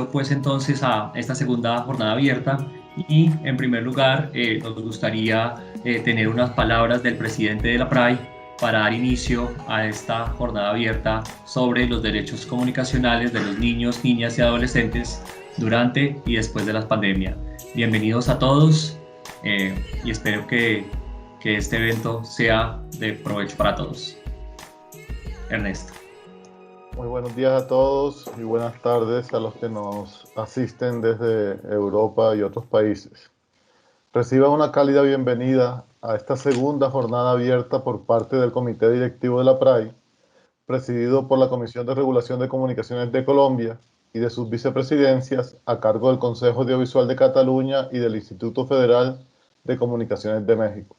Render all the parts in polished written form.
pues entonces a esta segunda jornada abierta y en primer lugar nos gustaría tener unas palabras del presidente de la PRAI para dar inicio a esta jornada abierta sobre los derechos comunicacionales de los niños, niñas y adolescentes durante y después de la pandemia. Bienvenidos a todos y espero que este evento sea de provecho para todos. Ernesto. Muy buenos días a todos y buenas tardes a los que nos asisten desde Europa y otros países. Reciban una cálida bienvenida a esta segunda jornada abierta por parte del Comité Directivo de la PRAI, presidido por la Comisión de Regulación de Comunicaciones de Colombia y de sus vicepresidencias a cargo del Consejo Audiovisual de Cataluña y del Instituto Federal de Comunicaciones de México.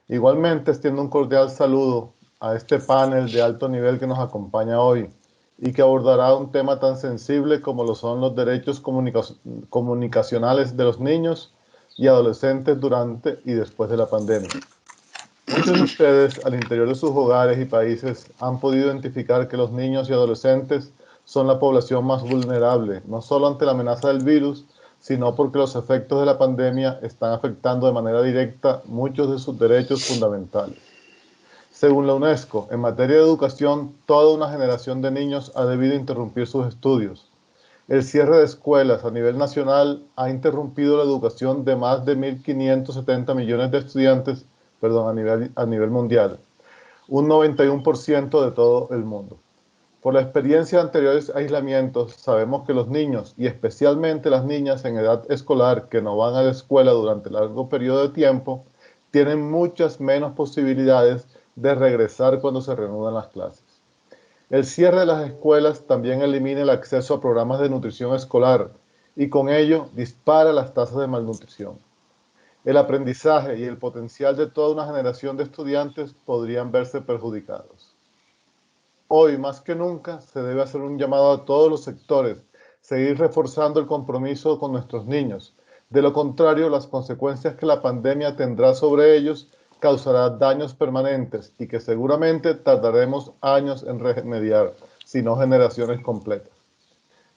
Igualmente extiendo un cordial saludo a este panel de alto nivel que nos acompaña hoy y que abordará un tema tan sensible como lo son los derechos comunicacionales de los niños y adolescentes durante y después de la pandemia. Muchos de ustedes al interior de sus hogares y países han podido identificar que los niños y adolescentes son la población más vulnerable, no solo ante la amenaza del virus, sino porque los efectos de la pandemia están afectando de manera directa muchos de sus derechos fundamentales. Según la UNESCO, en materia de educación, toda una generación de niños ha debido interrumpir sus estudios. El cierre de escuelas a nivel nacional ha interrumpido la educación de más de 1.570 millones de estudiantes, a nivel mundial, un 91% de todo el mundo. Por la experiencia de anteriores aislamientos, sabemos que los niños, y especialmente las niñas en edad escolar que no van a la escuela durante largo periodo de tiempo, tienen muchas menos posibilidades de regresar cuando se reanudan las clases. El cierre de las escuelas también elimina el acceso a programas de nutrición escolar y con ello dispara las tasas de malnutrición. El aprendizaje y el potencial de toda una generación de estudiantes podrían verse perjudicados. Hoy, más que nunca, se debe hacer un llamado a todos los sectores, seguir reforzando el compromiso con nuestros niños. De lo contrario, las consecuencias que la pandemia tendrá sobre ellos causará daños permanentes y que seguramente tardaremos años en remediar, si no generaciones completas.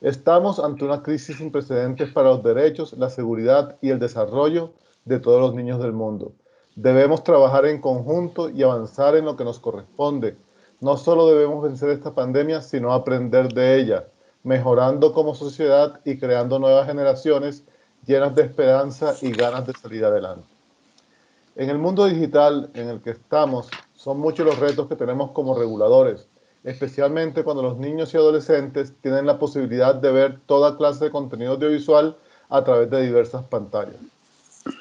Estamos ante una crisis sin precedentes para los derechos, la seguridad y el desarrollo de todos los niños del mundo. Debemos trabajar en conjunto y avanzar en lo que nos corresponde. No solo debemos vencer esta pandemia, sino aprender de ella, mejorando como sociedad y creando nuevas generaciones llenas de esperanza y ganas de salir adelante. En el mundo digital en el que estamos, son muchos los retos que tenemos como reguladores, especialmente cuando los niños y adolescentes tienen la posibilidad de ver toda clase de contenido audiovisual a través de diversas pantallas.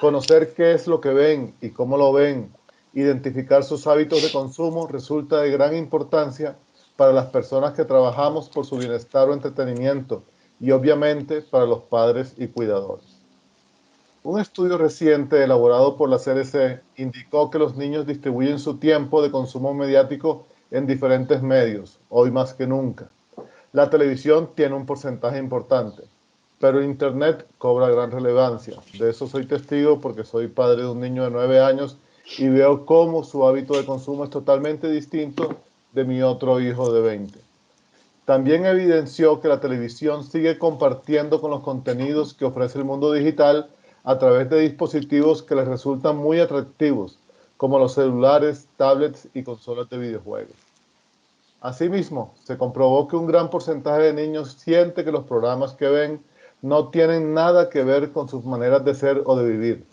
Conocer qué es lo que ven y cómo lo ven, identificar sus hábitos de consumo resulta de gran importancia para las personas que trabajamos por su bienestar o entretenimiento y obviamente para los padres y cuidadores. Un estudio reciente elaborado por la CDC indicó que los niños distribuyen su tiempo de consumo mediático en diferentes medios, hoy más que nunca. La televisión tiene un porcentaje importante, pero Internet cobra gran relevancia. De eso soy testigo porque soy padre de un niño de 9 años y veo cómo su hábito de consumo es totalmente distinto de mi otro hijo de 20. También evidenció que la televisión sigue compartiendo con los contenidos que ofrece el mundo digital a través de dispositivos que les resultan muy atractivos, como los celulares, tablets y consolas de videojuegos. Asimismo, se comprobó que un gran porcentaje de niños siente que los programas que ven no tienen nada que ver con sus maneras de ser o de vivir.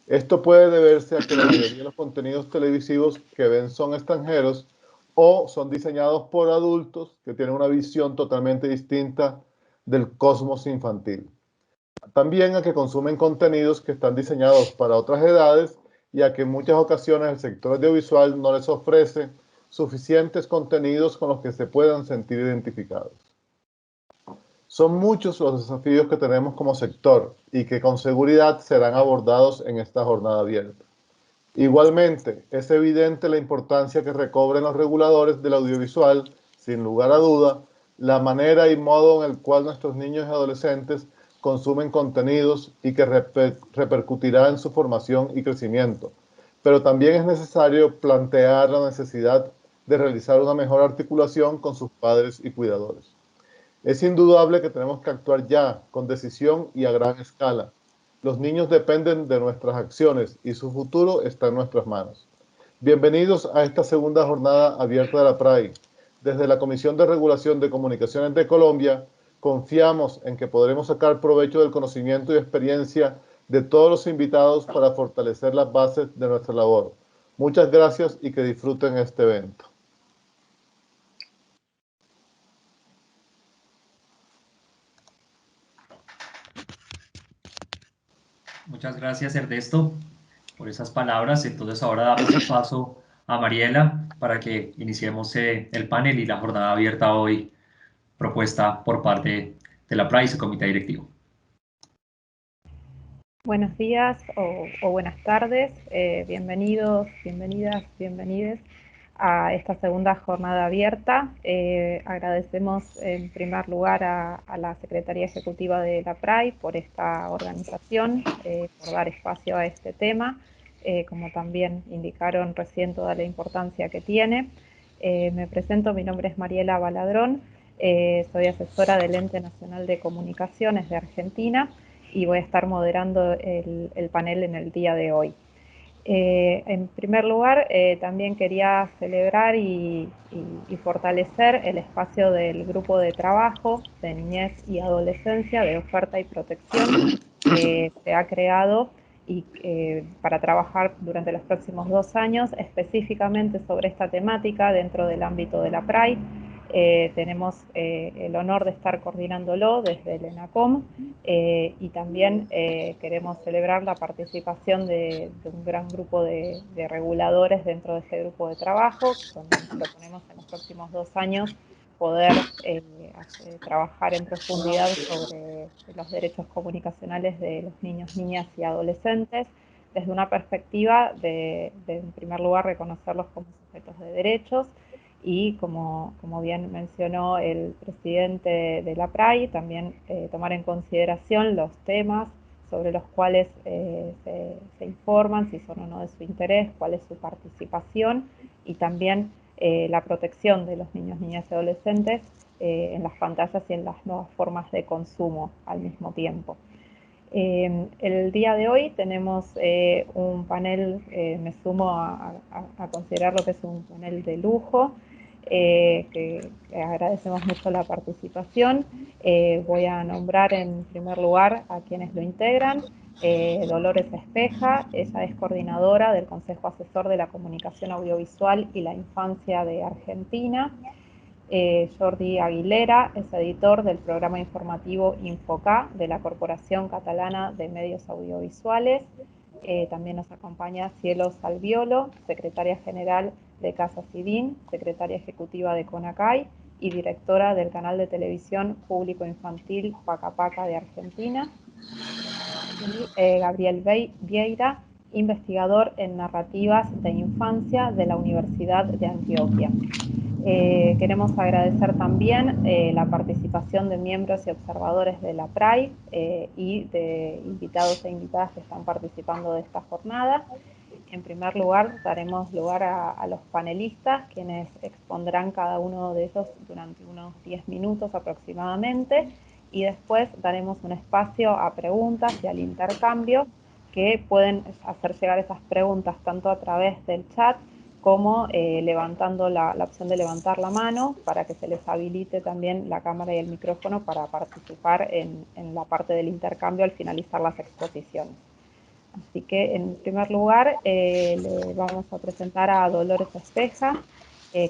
Esto puede deberse a que la mayoría de los contenidos televisivos que ven son extranjeros o son diseñados por adultos que tienen una visión totalmente distinta del cosmos infantil. También a que consumen contenidos que están diseñados para otras edades y a que en muchas ocasiones el sector audiovisual no les ofrece suficientes contenidos con los que se puedan sentir identificados. Son muchos los desafíos que tenemos como sector y que con seguridad serán abordados en esta jornada abierta. Igualmente, es evidente la importancia que recobran los reguladores del audiovisual, sin lugar a duda, la manera y modo en el cual nuestros niños y adolescentes consumen contenidos y que repercutirá en su formación y crecimiento. Pero también es necesario plantear la necesidad de realizar una mejor articulación con sus padres y cuidadores. Es indudable que tenemos que actuar ya, con decisión y a gran escala. Los niños dependen de nuestras acciones y su futuro está en nuestras manos. Bienvenidos a esta segunda jornada abierta de la PRAI. Desde la Comisión de Regulación de Comunicaciones de Colombia, confiamos en que podremos sacar provecho del conocimiento y experiencia de todos los invitados para fortalecer las bases de nuestra labor. Muchas gracias y que disfruten este evento. Muchas gracias, Ernesto, por esas palabras. Entonces ahora damos el paso a Mariela para que iniciemos el panel y la jornada abierta hoy propuesta por parte de la PRAI y su comité directivo. Buenos días o buenas tardes, bienvenidos, bienvenidas, bienvenides a esta segunda jornada abierta. Agradecemos en primer lugar a la Secretaría Ejecutiva de la PRAI por esta organización, por dar espacio a este tema, como también indicaron recién toda la importancia que tiene. Me presento, mi nombre es Mariela Baladrón, soy asesora del Ente Nacional de Comunicaciones de Argentina y voy a estar moderando el panel en el día de hoy. En primer lugar, también quería celebrar y fortalecer el espacio del grupo de trabajo de niñez y adolescencia de oferta y protección que se ha creado y para trabajar durante los próximos 2 años específicamente sobre esta temática dentro del ámbito de la PRAI. Tenemos el honor de estar coordinándolo desde el ENACOM y también queremos celebrar la participación de un gran grupo de reguladores dentro de ese grupo de trabajo, donde nos proponemos en los próximos 2 años poder trabajar en profundidad sobre los derechos comunicacionales de los niños, niñas y adolescentes, desde una perspectiva de en primer lugar, reconocerlos como sujetos de derechos, y como bien mencionó el presidente de la PRAI, también tomar en consideración los temas sobre los cuales se informan, si son o no de su interés, cuál es su participación, y también la protección de los niños, niñas y adolescentes en las pantallas y en las nuevas formas de consumo al mismo tiempo. El día de hoy tenemos un panel, me sumo a considerar lo que es un panel de lujo, que agradecemos mucho la participación. Voy a nombrar en primer lugar a quienes lo integran. Dolores Espeja, ella es coordinadora del Consejo Asesor de la Comunicación Audiovisual y la Infancia de Argentina. Jordi Aguilera es editor del programa informativo Infocá de la Corporación Catalana de Medios Audiovisuales. También nos acompaña Cielo Salviolo, secretaria general de Casa Civil, secretaria ejecutiva de CONACAI y directora del canal de televisión público infantil Paca Paca de Argentina. Y Gabriel Vieira, investigador en narrativas de infancia de la Universidad de Antioquia. Queremos agradecer también la participación de miembros y observadores de la PRAI y de invitados e invitadas que están participando de esta jornada. En primer lugar, daremos lugar a los panelistas, quienes expondrán cada uno de ellos durante unos 10 minutos aproximadamente, y después daremos un espacio a preguntas y al intercambio, que pueden hacer llegar esas preguntas tanto a través del chat como levantando la opción de levantar la mano para que se les habilite también la cámara y el micrófono para participar en la parte del intercambio al finalizar las exposiciones. Así que en primer lugar le vamos a presentar a Dolores Espeja.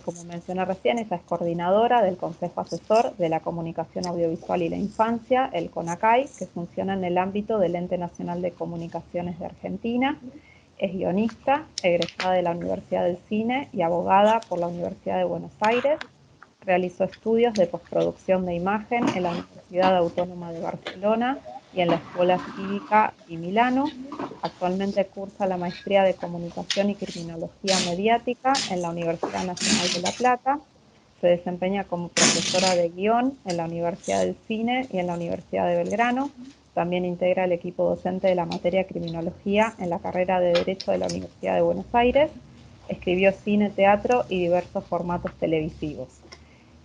Como mencioné recién, ella es coordinadora del Consejo Asesor de la Comunicación Audiovisual y la Infancia, el CONACAI, que funciona en el ámbito del Ente Nacional de Comunicaciones de Argentina. Es guionista, egresada de la Universidad del Cine y abogada por la Universidad de Buenos Aires. Realizó estudios de postproducción de imagen en la Universidad Autónoma de Barcelona y en la Escuela Cívica di Milano. Actualmente cursa la maestría de Comunicación y Criminología Mediática en la Universidad Nacional de La Plata. Se desempeña como profesora de guión en la Universidad del Cine y en la Universidad de Belgrano. También integra el equipo docente de la materia Criminología en la carrera de Derecho de la Universidad de Buenos Aires. Escribió cine, teatro y diversos formatos televisivos.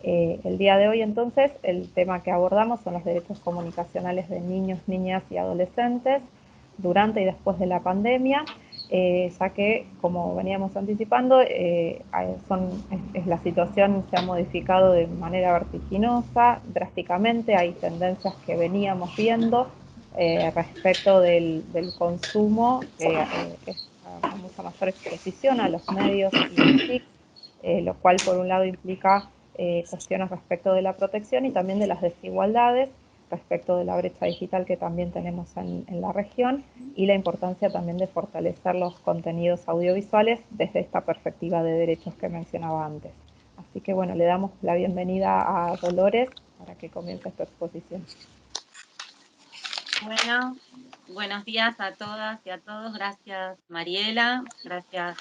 El día de hoy, entonces, el tema que abordamos son los derechos comunicacionales de niños, niñas y adolescentes durante y después de la pandemia, ya que, como veníamos anticipando, la situación se ha modificado de manera vertiginosa, drásticamente. Hay tendencias que veníamos viendo respecto del consumo, que es a mucha mayor exposición a los medios y las TIC, lo cual por un lado implica cuestiones respecto de la protección y también de las desigualdades respecto de la brecha digital que también tenemos en la región, y la importancia también de fortalecer los contenidos audiovisuales desde esta perspectiva de derechos que mencionaba antes. Así que bueno, le damos la bienvenida a Dolores para que comience esta exposición. Bueno, buenos días a todas y a todos. Gracias, Mariela. Gracias,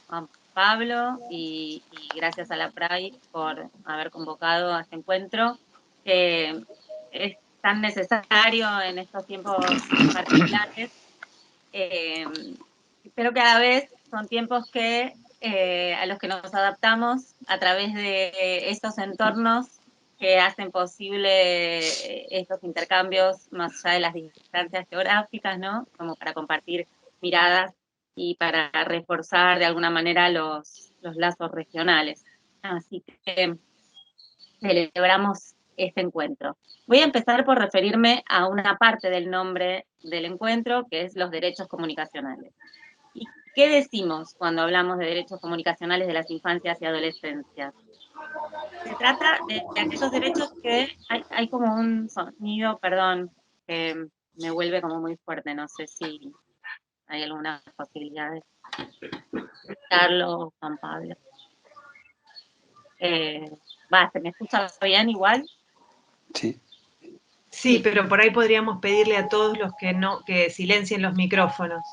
Juan Pablo, y gracias a la PRAI por haber convocado a este encuentro, que es tan necesario en estos tiempos particulares, pero que a la vez son tiempos a los que nos adaptamos a través de estos entornos que hacen posible estos intercambios más allá de las distancias geográficas, ¿no? Como para compartir miradas y para reforzar de alguna manera los lazos regionales. Así que celebramos este encuentro. Voy a empezar por referirme a una parte del nombre del encuentro, que es los derechos comunicacionales. ¿Y qué decimos cuando hablamos de derechos comunicacionales de las infancias y adolescencias? Se trata de aquellos derechos que hay como un sonido, perdón, que me vuelve como muy fuerte, no sé si hay alguna posibilidad de escucharlo, Juan Pablo. ¿Se me escucha bien igual? Sí. Sí, pero por ahí podríamos pedirle a todos los que silencien los micrófonos.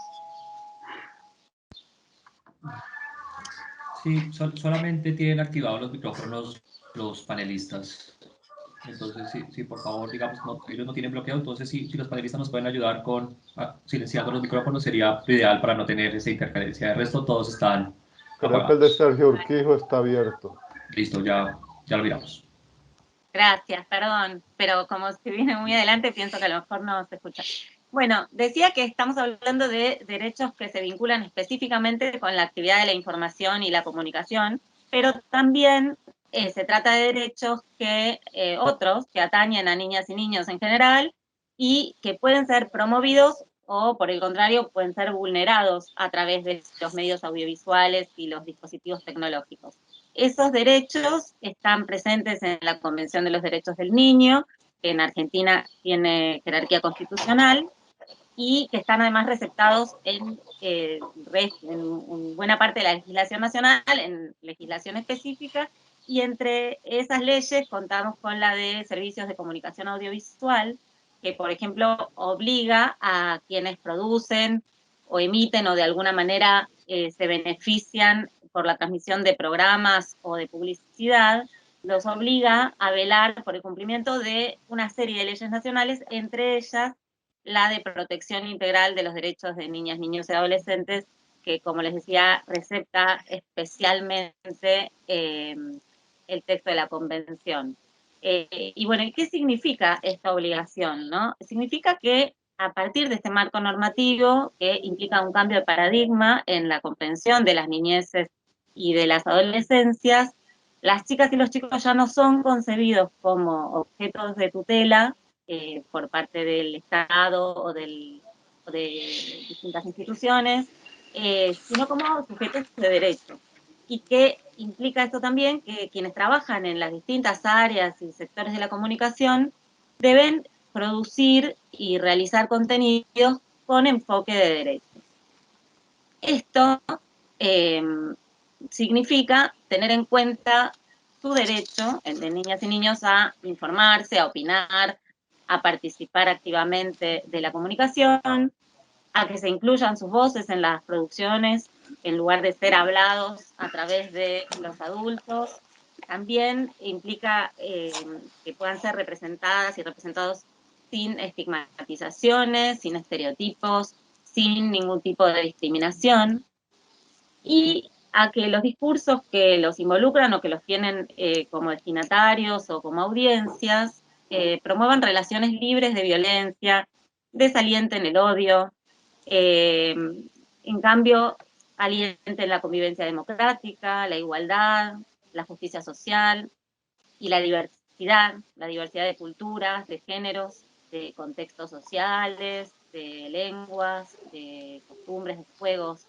Sí, solamente tienen activados los micrófonos los panelistas. Entonces, sí, por favor, digamos, ellos no tienen bloqueo. Entonces, si los panelistas nos pueden ayudar con silenciando los micrófonos, sería ideal para no tener esa interferencia. De resto, todos están Creo que el de apagados. Sergio Urquijo está abierto. Listo, ya lo miramos. Gracias, perdón, pero como si viene muy adelante, pienso que a lo mejor no se escucha. Bueno, decía que estamos hablando de derechos que se vinculan específicamente con la actividad de la información y la comunicación, pero también se trata de derechos otros que atañen a niñas y niños en general y que pueden ser promovidos o, por el contrario, pueden ser vulnerados a través de los medios audiovisuales y los dispositivos tecnológicos. Esos derechos están presentes en la Convención de los Derechos del Niño, que en Argentina tiene jerarquía constitucional, y que están además receptados en buena parte de la legislación nacional, en legislación específica, y entre esas leyes contamos con la de servicios de comunicación audiovisual, que por ejemplo obliga a quienes producen o emiten o de alguna manera se benefician por la transmisión de programas o de publicidad, los obliga a velar por el cumplimiento de una serie de leyes nacionales, entre ellas la de protección integral de los derechos de niñas, niños y adolescentes, que, como les decía, recepta especialmente el texto de la Convención. Y bueno, ¿qué significa esta obligación, no? Significa que a partir de este marco normativo, que implica un cambio de paradigma en la comprensión de las niñeces y de las adolescencias, las chicas y los chicos ya no son concebidos como objetos de tutela por parte del Estado o de distintas instituciones, sino como sujetos de derecho. ¿Y qué implica esto también? Que quienes trabajan en las distintas áreas y sectores de la comunicación deben producir y realizar contenidos con enfoque de derechos. Esto significa tener en cuenta su derecho, el de niñas y niños, a informarse, a opinar, a participar activamente de la comunicación, a que se incluyan sus voces en las producciones, en lugar de ser hablados a través de los adultos. También implica que puedan ser representadas y representados sin estigmatizaciones, sin estereotipos, sin ningún tipo de discriminación. Y a que los discursos que los involucran o que los tienen como destinatarios o como audiencias promuevan relaciones libres de violencia, desalienten el odio, en cambio alienten la convivencia democrática, la igualdad, la justicia social y la diversidad de culturas, de géneros, de contextos sociales, de lenguas, de costumbres, de juegos,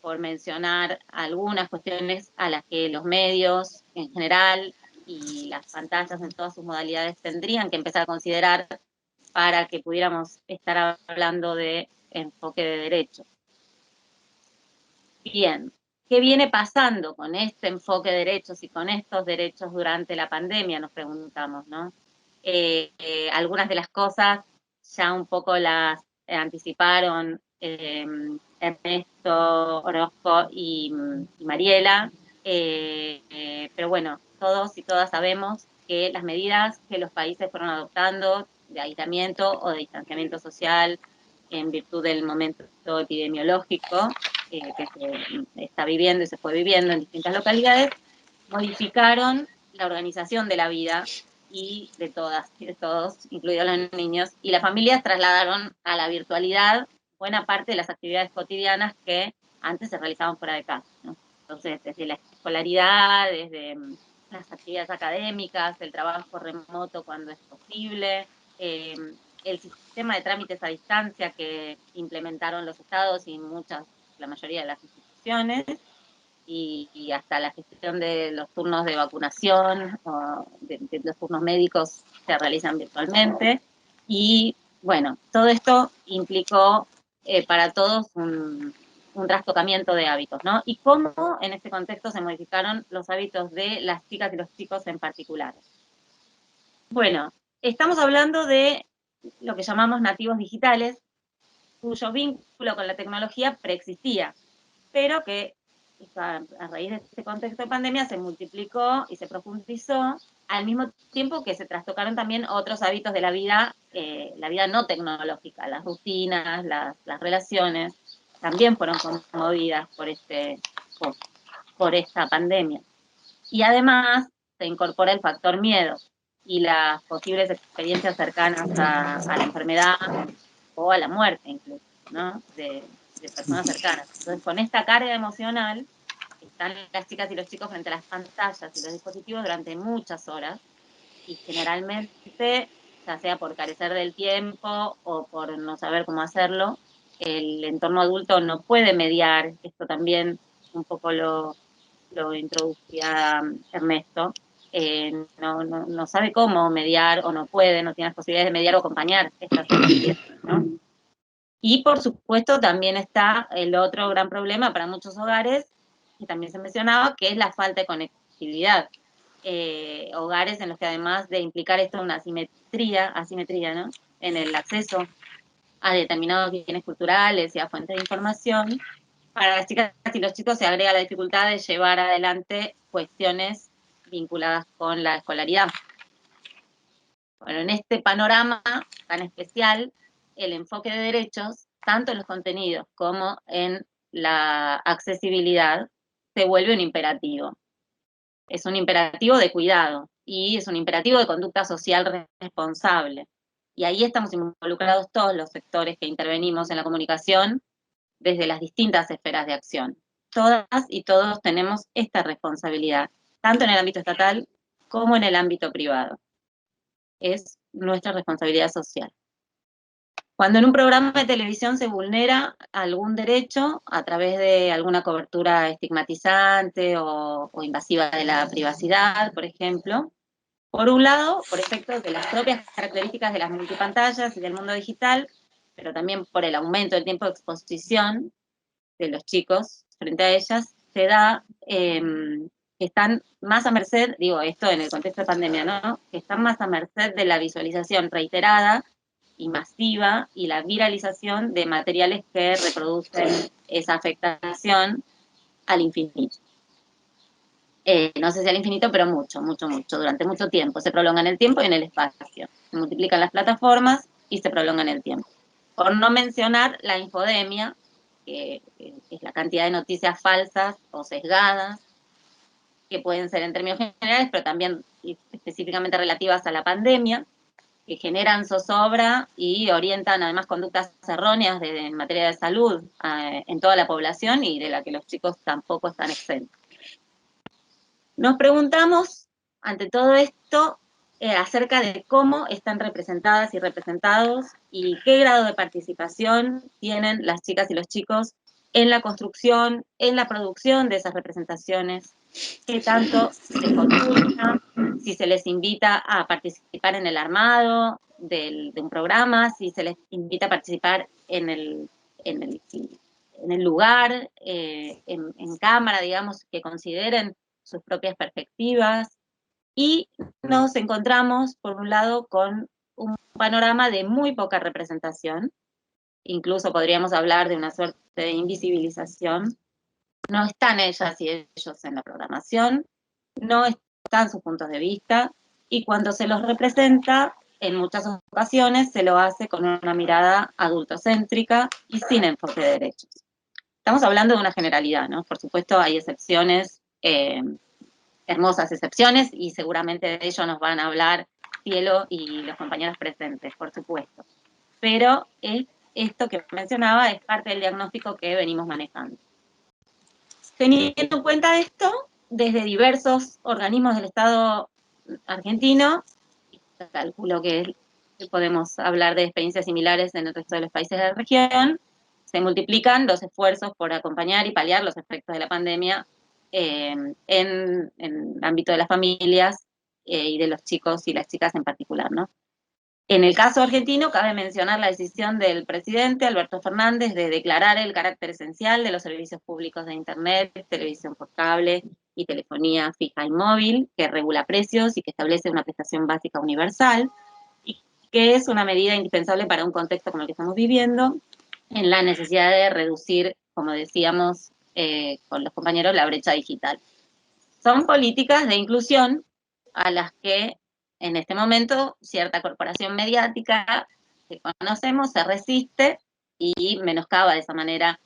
por mencionar algunas cuestiones a las que los medios en general y las pantallas en todas sus modalidades tendrían que empezar a considerar para que pudiéramos estar hablando de enfoque de derechos. Bien, ¿qué viene pasando con este enfoque de derechos y con estos derechos durante la pandemia? Nos preguntamos, ¿no? Algunas de las cosas ya un poco las anticiparon Ernesto Orozco y Mariela, pero bueno, todos y todas sabemos que las medidas que los países fueron adoptando de aislamiento o de distanciamiento social en virtud del momento epidemiológico que se está viviendo y se fue viviendo en distintas localidades, modificaron la organización de la vida y de todas y de todos, incluidos los niños, y las familias trasladaron a la virtualidad buena parte de las actividades cotidianas que antes se realizaban fuera de casa, ¿no? Entonces, desde la escolaridad, desde las actividades académicas, el trabajo remoto cuando es posible, el sistema de trámites a distancia que implementaron los estados y la mayoría de las instituciones, y hasta la gestión de los turnos de vacunación, o de los turnos médicos se realizan virtualmente. Y bueno, todo esto implicó para todos un trastocamiento de hábitos, ¿no? Y cómo en este contexto se modificaron los hábitos de las chicas y los chicos en particular. Bueno, estamos hablando de lo que llamamos nativos digitales, cuyo vínculo con la tecnología preexistía, pero que a raíz de este contexto de pandemia se multiplicó y se profundizó, al mismo tiempo que se trastocaron también otros hábitos de la vida no tecnológica, las rutinas, las relaciones, también fueron conmovidas por esta pandemia. Y además se incorpora el factor miedo y las posibles experiencias cercanas a la enfermedad o a la muerte incluso, ¿no? De personas cercanas. Entonces, con esta carga emocional, están las chicas y los chicos frente a las pantallas y los dispositivos durante muchas horas, y generalmente, ya sea por carecer del tiempo o por no saber cómo hacerlo, el entorno adulto no puede mediar. Esto también un poco lo introducía Ernesto. No sabe cómo mediar o no puede, no tiene las posibilidades de mediar o acompañar estas experiencias, ¿no? Y por supuesto también está el otro gran problema para muchos hogares, que también se mencionaba, que es la falta de conectividad. Hogares en los que además de implicar esto una asimetría, ¿no? En el acceso a determinados bienes culturales y a fuentes de información, para las chicas y los chicos se agrega la dificultad de llevar adelante cuestiones vinculadas con la escolaridad. Bueno, en este panorama tan especial, el enfoque de derechos, tanto en los contenidos como en la accesibilidad, se vuelve un imperativo. Es un imperativo de cuidado y es un imperativo de conducta social responsable. Y ahí estamos involucrados todos los sectores que intervenimos en la comunicación desde las distintas esferas de acción. Todas y todos tenemos esta responsabilidad, tanto en el ámbito estatal como en el ámbito privado. Es nuestra responsabilidad social. Cuando en un programa de televisión se vulnera algún derecho a través de alguna cobertura estigmatizante o invasiva de la privacidad, por ejemplo, por un lado, por efecto de las propias características de las multipantallas y del mundo digital, pero también por el aumento del tiempo de exposición de los chicos frente a ellas, se da que están más a merced, digo esto en el contexto de pandemia, ¿no? Que están más a merced de la visualización reiterada y masiva y la viralización de materiales que reproducen esa afectación al infinito. No sé si al infinito, pero mucho, durante mucho tiempo. Se prolonga en el tiempo y en el espacio. Se multiplican las plataformas y se prolonga en el tiempo. Por no mencionar la infodemia, que es la cantidad de noticias falsas o sesgadas, que pueden ser en términos generales, pero también específicamente relativas a la pandemia, que generan zozobra y orientan además conductas erróneas en materia de salud en toda la población y de la que los chicos tampoco están exentos. Nos preguntamos, ante todo esto, acerca de cómo están representadas y representados y qué grado de participación tienen las chicas y los chicos en la construcción, en la producción de esas representaciones, qué tanto se consulta, si se les invita a participar en el armado de un programa, si se les invita a participar en el lugar, en cámara, digamos, que consideren sus propias perspectivas, y nos encontramos, por un lado, con un panorama de muy poca representación, incluso podríamos hablar de una suerte de invisibilización. No están ellas y ellos en la programación, no están sus puntos de vista, y cuando se los representa, en muchas ocasiones se lo hace con una mirada adultocéntrica y sin enfoque de derechos. Estamos hablando de una generalidad, ¿no? Por supuesto hay excepciones, hermosas excepciones, y seguramente de ello nos van a hablar Cielo y los compañeros presentes, por supuesto. Pero esto que mencionaba es parte del diagnóstico que venimos manejando. Teniendo en cuenta esto, desde diversos organismos del Estado argentino, calculo que podemos hablar de experiencias similares en el resto de los países de la región, se multiplican los esfuerzos por acompañar y paliar los efectos de la pandemia en el ámbito de las familias y de los chicos y las chicas en particular, ¿no? En el caso argentino, cabe mencionar la decisión del presidente Alberto Fernández de declarar el carácter esencial de los servicios públicos de Internet, televisión por cable y telefonía fija y móvil, que regula precios y que establece una prestación básica universal, y que es una medida indispensable para un contexto como el que estamos viviendo, en la necesidad de reducir, como decíamos con los compañeros, la brecha digital. Son políticas de inclusión a las que en este momento cierta corporación mediática que conocemos se resiste y menoscaba de esa manera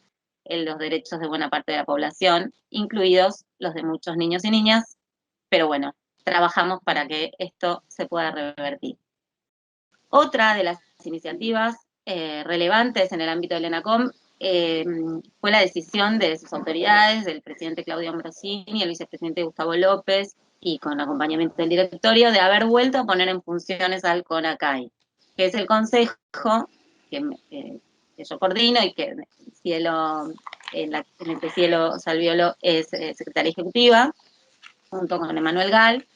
los derechos de buena parte de la población, incluidos los de muchos niños y niñas, pero bueno, trabajamos para que esto se pueda revertir. Otra de las iniciativas relevantes en el ámbito del ENACOM fue la decisión de sus autoridades, del presidente Claudio Ambrosini y el vicepresidente Gustavo López, y con acompañamiento del directorio, de haber vuelto a poner en funciones al CONACAI, que es el consejo que yo coordino y que en el que Cielo Salviolo es secretaria ejecutiva, junto con Emanuel Gal.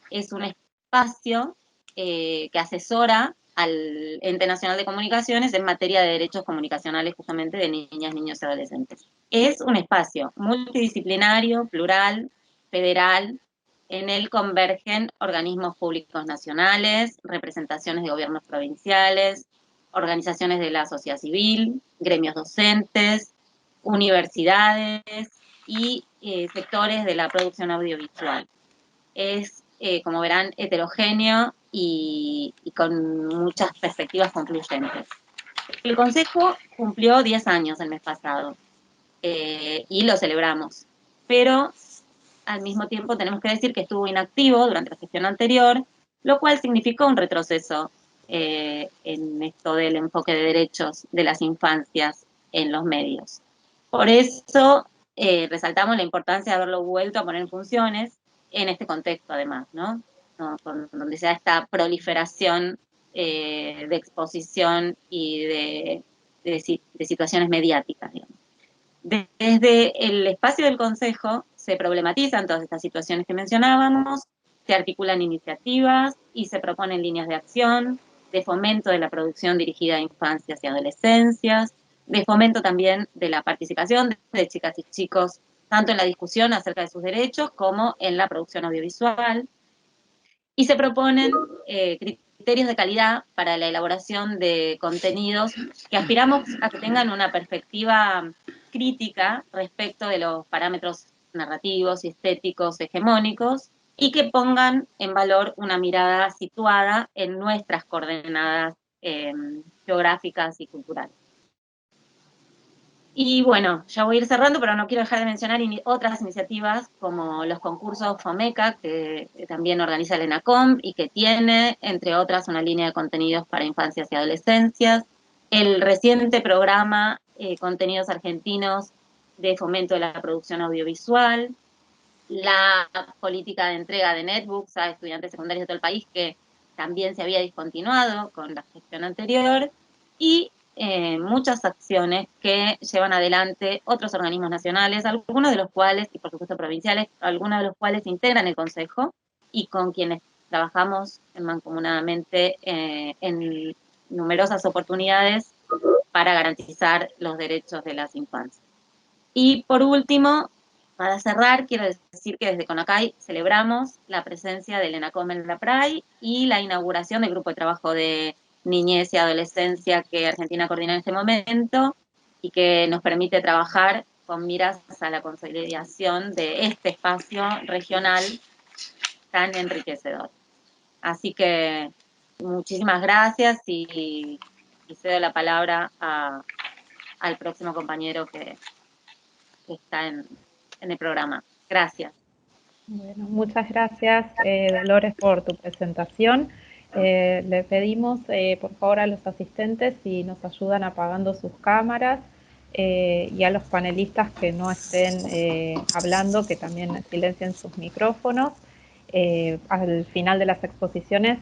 Es un espacio que asesora al Ente Nacional de Comunicaciones en materia de derechos comunicacionales justamente de niñas, niños y adolescentes. Es un espacio multidisciplinario, plural, federal, en el convergen organismos públicos nacionales, representaciones de gobiernos provinciales, organizaciones de la sociedad civil, gremios docentes, universidades y sectores de la producción audiovisual. Es, como verán, heterogéneo y con muchas perspectivas concluyentes. El Consejo cumplió 10 años el mes pasado y lo celebramos, pero al mismo tiempo tenemos que decir que estuvo inactivo durante la gestión anterior, lo cual significó un retroceso en esto del enfoque de derechos de las infancias en los medios. Por eso resaltamos la importancia de haberlo vuelto a poner en funciones en este contexto, además, ¿no? Donde se da esta proliferación de exposición y de situaciones mediáticas, digamos. Desde el espacio del Consejo se problematizan todas estas situaciones que mencionábamos, se articulan iniciativas y se proponen líneas de acción, de fomento de la producción dirigida a infancias y adolescencias, de fomento también de la participación de chicas y chicos, tanto en la discusión acerca de sus derechos como en la producción audiovisual. Y se proponen criterios de calidad para la elaboración de contenidos que aspiramos a que tengan una perspectiva crítica respecto de los parámetros narrativos y estéticos hegemónicos y que pongan en valor una mirada situada en nuestras coordenadas geográficas y culturales. Y bueno, ya voy a ir cerrando, pero no quiero dejar de mencionar otras iniciativas como los concursos FOMECA, que también organiza el ENACOM y que tiene, entre otras, una línea de contenidos para infancias y adolescencias, el reciente programa Contenidos Argentinos de fomento de la producción audiovisual, la política de entrega de netbooks a estudiantes secundarios de todo el país, que también se había discontinuado con la gestión anterior, y muchas acciones que llevan adelante otros organismos nacionales, algunos de los cuales, y por supuesto provinciales, algunos de los cuales integran el Consejo y con quienes trabajamos mancomunadamente en numerosas oportunidades para garantizar los derechos de las infancias. Y por último, para cerrar, quiero decir que desde CONACAI celebramos la presencia del ENACOM en la PRAI y la inauguración del grupo de trabajo de niñez y adolescencia que Argentina coordina en este momento y que nos permite trabajar con miras a la consolidación de este espacio regional tan enriquecedor. Así que muchísimas gracias y cedo la palabra al próximo compañero que está en el programa. Gracias. Bueno, muchas gracias, Dolores, por tu presentación. Le pedimos, por favor, a los asistentes si nos ayudan apagando sus cámaras y a los panelistas que no estén hablando, que también silencien sus micrófonos. Al final de las exposiciones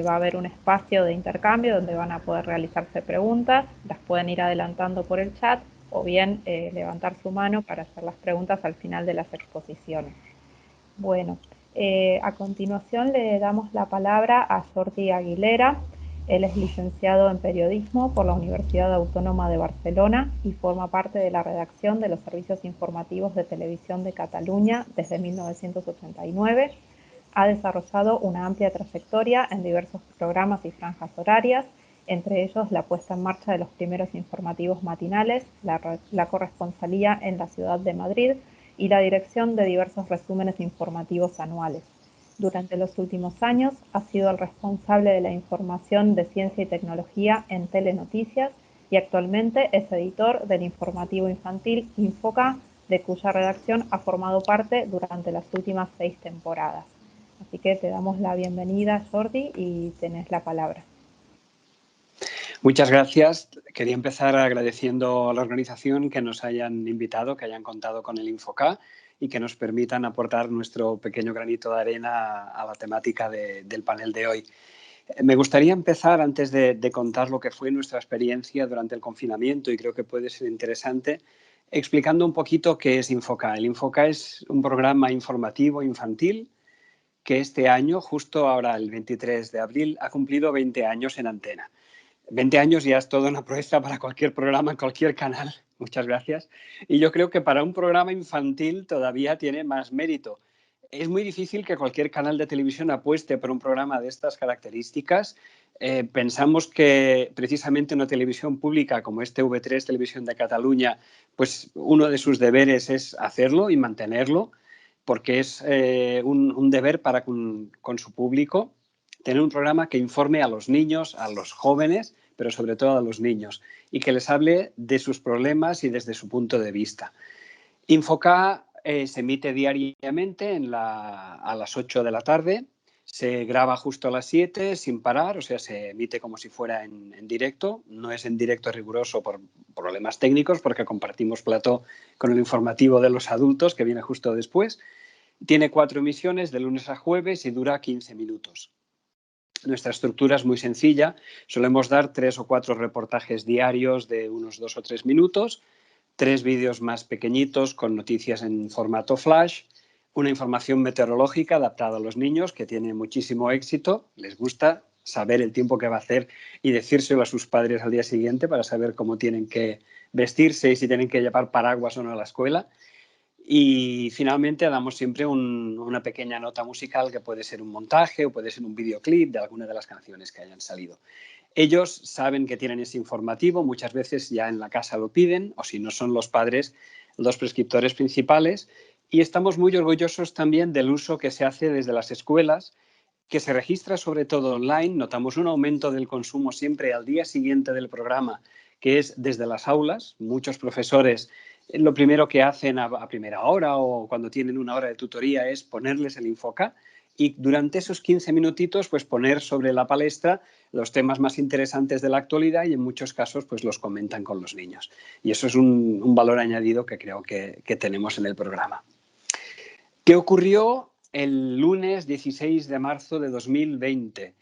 va a haber un espacio de intercambio donde van a poder realizarse preguntas. Las pueden ir adelantando por el chat o bien levantar su mano para hacer las preguntas al final de las exposiciones. Bueno, a continuación le damos la palabra a Jordi Aguilera. Él es licenciado en Periodismo por la Universidad Autónoma de Barcelona y forma parte de la redacción de los servicios informativos de Televisión de Cataluña desde 1989. Ha desarrollado una amplia trayectoria en diversos programas y franjas horarias, entre ellos la puesta en marcha de los primeros informativos matinales, la corresponsalía en la ciudad de Madrid, y la dirección de diversos resúmenes informativos anuales. Durante los últimos años ha sido el responsable de la información de ciencia y tecnología en Telenoticias y actualmente es editor del informativo infantil Infoca, de cuya redacción ha formado parte durante las últimas 6 temporadas. Así que te damos la bienvenida, Jordi, y tenés la palabra. Muchas gracias. Quería empezar agradeciendo a la organización que nos hayan invitado, que hayan contado con el Infoca y que nos permitan aportar nuestro pequeño granito de arena a la temática del panel de hoy. Me gustaría empezar, antes de contar lo que fue nuestra experiencia durante el confinamiento, y creo que puede ser interesante, explicando un poquito qué es Infoca. El Infoca es un programa informativo infantil que este año, justo ahora el 23 de abril, ha cumplido 20 años en antena. 20 años ya es toda una proeza para cualquier programa, en cualquier canal. Muchas gracias. Y yo creo que para un programa infantil todavía tiene más mérito. Es muy difícil que cualquier canal de televisión apueste por un programa de estas características. Pensamos que precisamente una televisión pública como es TV3, Televisión de Cataluña, pues uno de sus deberes es hacerlo y mantenerlo, porque es un deber para con su público tener un programa que informe a los niños, a los jóvenes, pero sobre todo a los niños, y que les hable de sus problemas y desde su punto de vista. Infoca se emite diariamente a las 8 de la tarde, se graba justo a las 7 sin parar, o sea, se emite como si fuera en directo. No es en directo riguroso por problemas técnicos, porque compartimos plató con el informativo de los adultos, que viene justo después. Tiene 4 emisiones de lunes a jueves y dura 15 minutos. Nuestra estructura es muy sencilla. Solemos dar 3 o 4 reportajes diarios de unos 2 o 3 minutos, 3 vídeos más pequeñitos con noticias en formato flash, una información meteorológica adaptada a los niños que tiene muchísimo éxito. Les gusta saber el tiempo que va a hacer y decírselo a sus padres al día siguiente para saber cómo tienen que vestirse y si tienen que llevar paraguas o no a la escuela. Y finalmente damos siempre una pequeña nota musical que puede ser un montaje o puede ser un videoclip de alguna de las canciones que hayan salido. Ellos saben que tienen ese informativo, muchas veces ya en la casa lo piden, o si no son los padres, los prescriptores principales. Y estamos muy orgullosos también del uso que se hace desde las escuelas, que se registra sobre todo online. Notamos un aumento del consumo siempre al día siguiente del programa, que es desde las aulas. Muchos profesores lo primero que hacen a primera hora o cuando tienen una hora de tutoría es ponerles el Infoca y durante esos 15 minutitos pues poner sobre la palestra los temas más interesantes de la actualidad y en muchos casos pues los comentan con los niños. Y eso es un valor añadido que creo que tenemos en el programa. ¿Qué ocurrió el lunes 16 de marzo de 2020?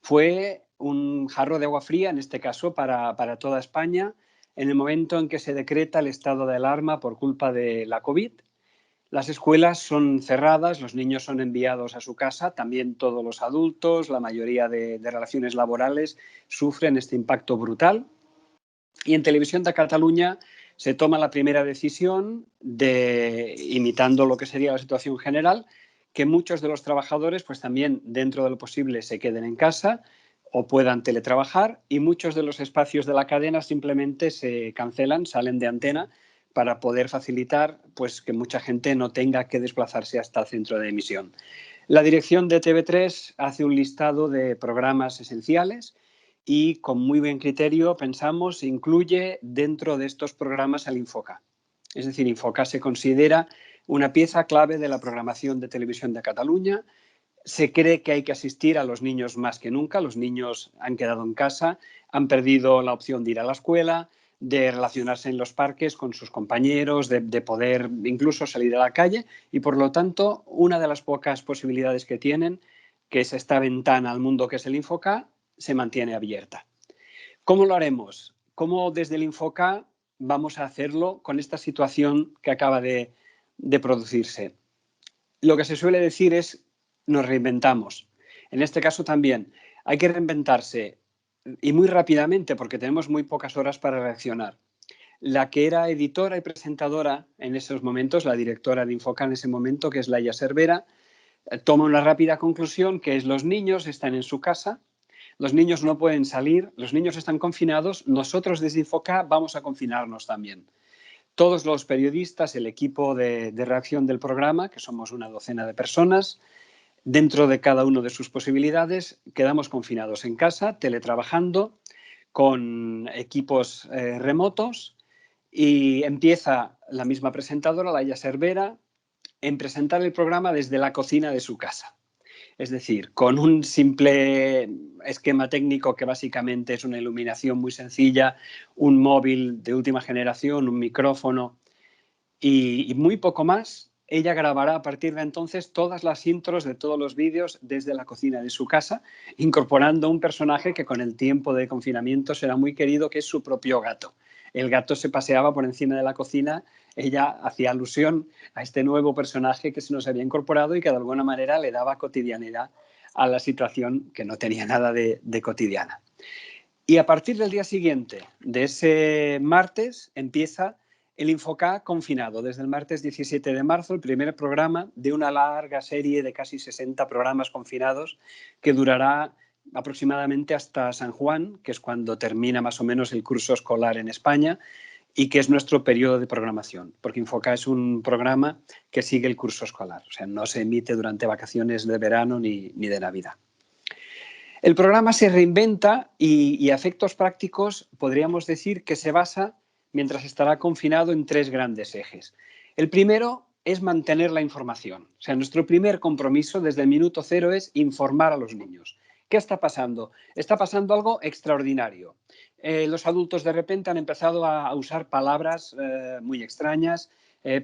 Fue un jarro de agua fría, en este caso para toda España, en el momento en que se decreta el estado de alarma por culpa de la COVID. Las escuelas son cerradas, los niños son enviados a su casa, también todos los adultos, la mayoría de relaciones laborales sufren este impacto brutal. Y en Televisión de Cataluña se toma la primera decisión de, imitando lo que sería la situación general, que muchos de los trabajadores pues también dentro de lo posible se queden en casa o puedan teletrabajar y muchos de los espacios de la cadena simplemente se cancelan, salen de antena para poder facilitar pues, que mucha gente no tenga que desplazarse hasta el centro de emisión. La dirección de TV3 hace un listado de programas esenciales y con muy buen criterio pensamos incluye dentro de estos programas al Infoca. Es decir, Infoca se considera una pieza clave de la programación de Televisión de Cataluña. Se cree que hay que asistir a los niños más que nunca. Los niños han quedado en casa, han perdido la opción de ir a la escuela, de relacionarse en los parques con sus compañeros, de poder incluso salir a la calle y, por lo tanto, una de las pocas posibilidades que tienen, que es esta ventana al mundo que es el Infoca, se mantiene abierta. ¿Cómo lo haremos? ¿Cómo desde el Infoca vamos a hacerlo con esta situación que acaba de producirse? Lo que se suele decir es nos reinventamos. En este caso también hay que reinventarse y muy rápidamente porque tenemos muy pocas horas para reaccionar. La que era editora y presentadora en esos momentos, la directora de Infoca en ese momento, que es Laia Cervera, toma una rápida conclusión que es los niños están en su casa, los niños no pueden salir, los niños están confinados, nosotros desde Infoca vamos a confinarnos también. Todos los periodistas, el equipo de redacción del programa, que somos una docena de personas, dentro de cada uno de sus posibilidades, quedamos confinados en casa, teletrabajando, con equipos remotos y empieza la misma presentadora, Laia Cervera, en presentar el programa desde la cocina de su casa. Es decir, con un simple esquema técnico que básicamente es una iluminación muy sencilla, un móvil de última generación, un micrófono y muy poco más. Ella grabará a partir de entonces todas las intros de todos los vídeos desde la cocina de su casa, incorporando un personaje que con el tiempo de confinamiento será muy querido, que es su propio gato. El gato se paseaba por encima de la cocina, ella hacía alusión a este nuevo personaje que se nos había incorporado y que de alguna manera le daba cotidianidad a la situación que no tenía nada de cotidiana. Y a partir del día siguiente, de ese martes, empieza el Infoca confinado. Desde el martes 17 de marzo, el primer programa de una larga serie de casi 60 programas confinados que durará aproximadamente hasta San Juan, que es cuando termina más o menos el curso escolar en España y que es nuestro periodo de programación, porque Infoca es un programa que sigue el curso escolar, o sea, no se emite durante vacaciones de verano ni de Navidad. El programa se reinventa y a efectos prácticos podríamos decir que se basa, mientras estará confinado, en tres grandes ejes. El primero es mantener la información. O sea, nuestro primer compromiso desde el minuto cero es informar a los niños. ¿Qué está pasando? Está pasando algo extraordinario. Los adultos de repente han empezado a usar palabras muy extrañas,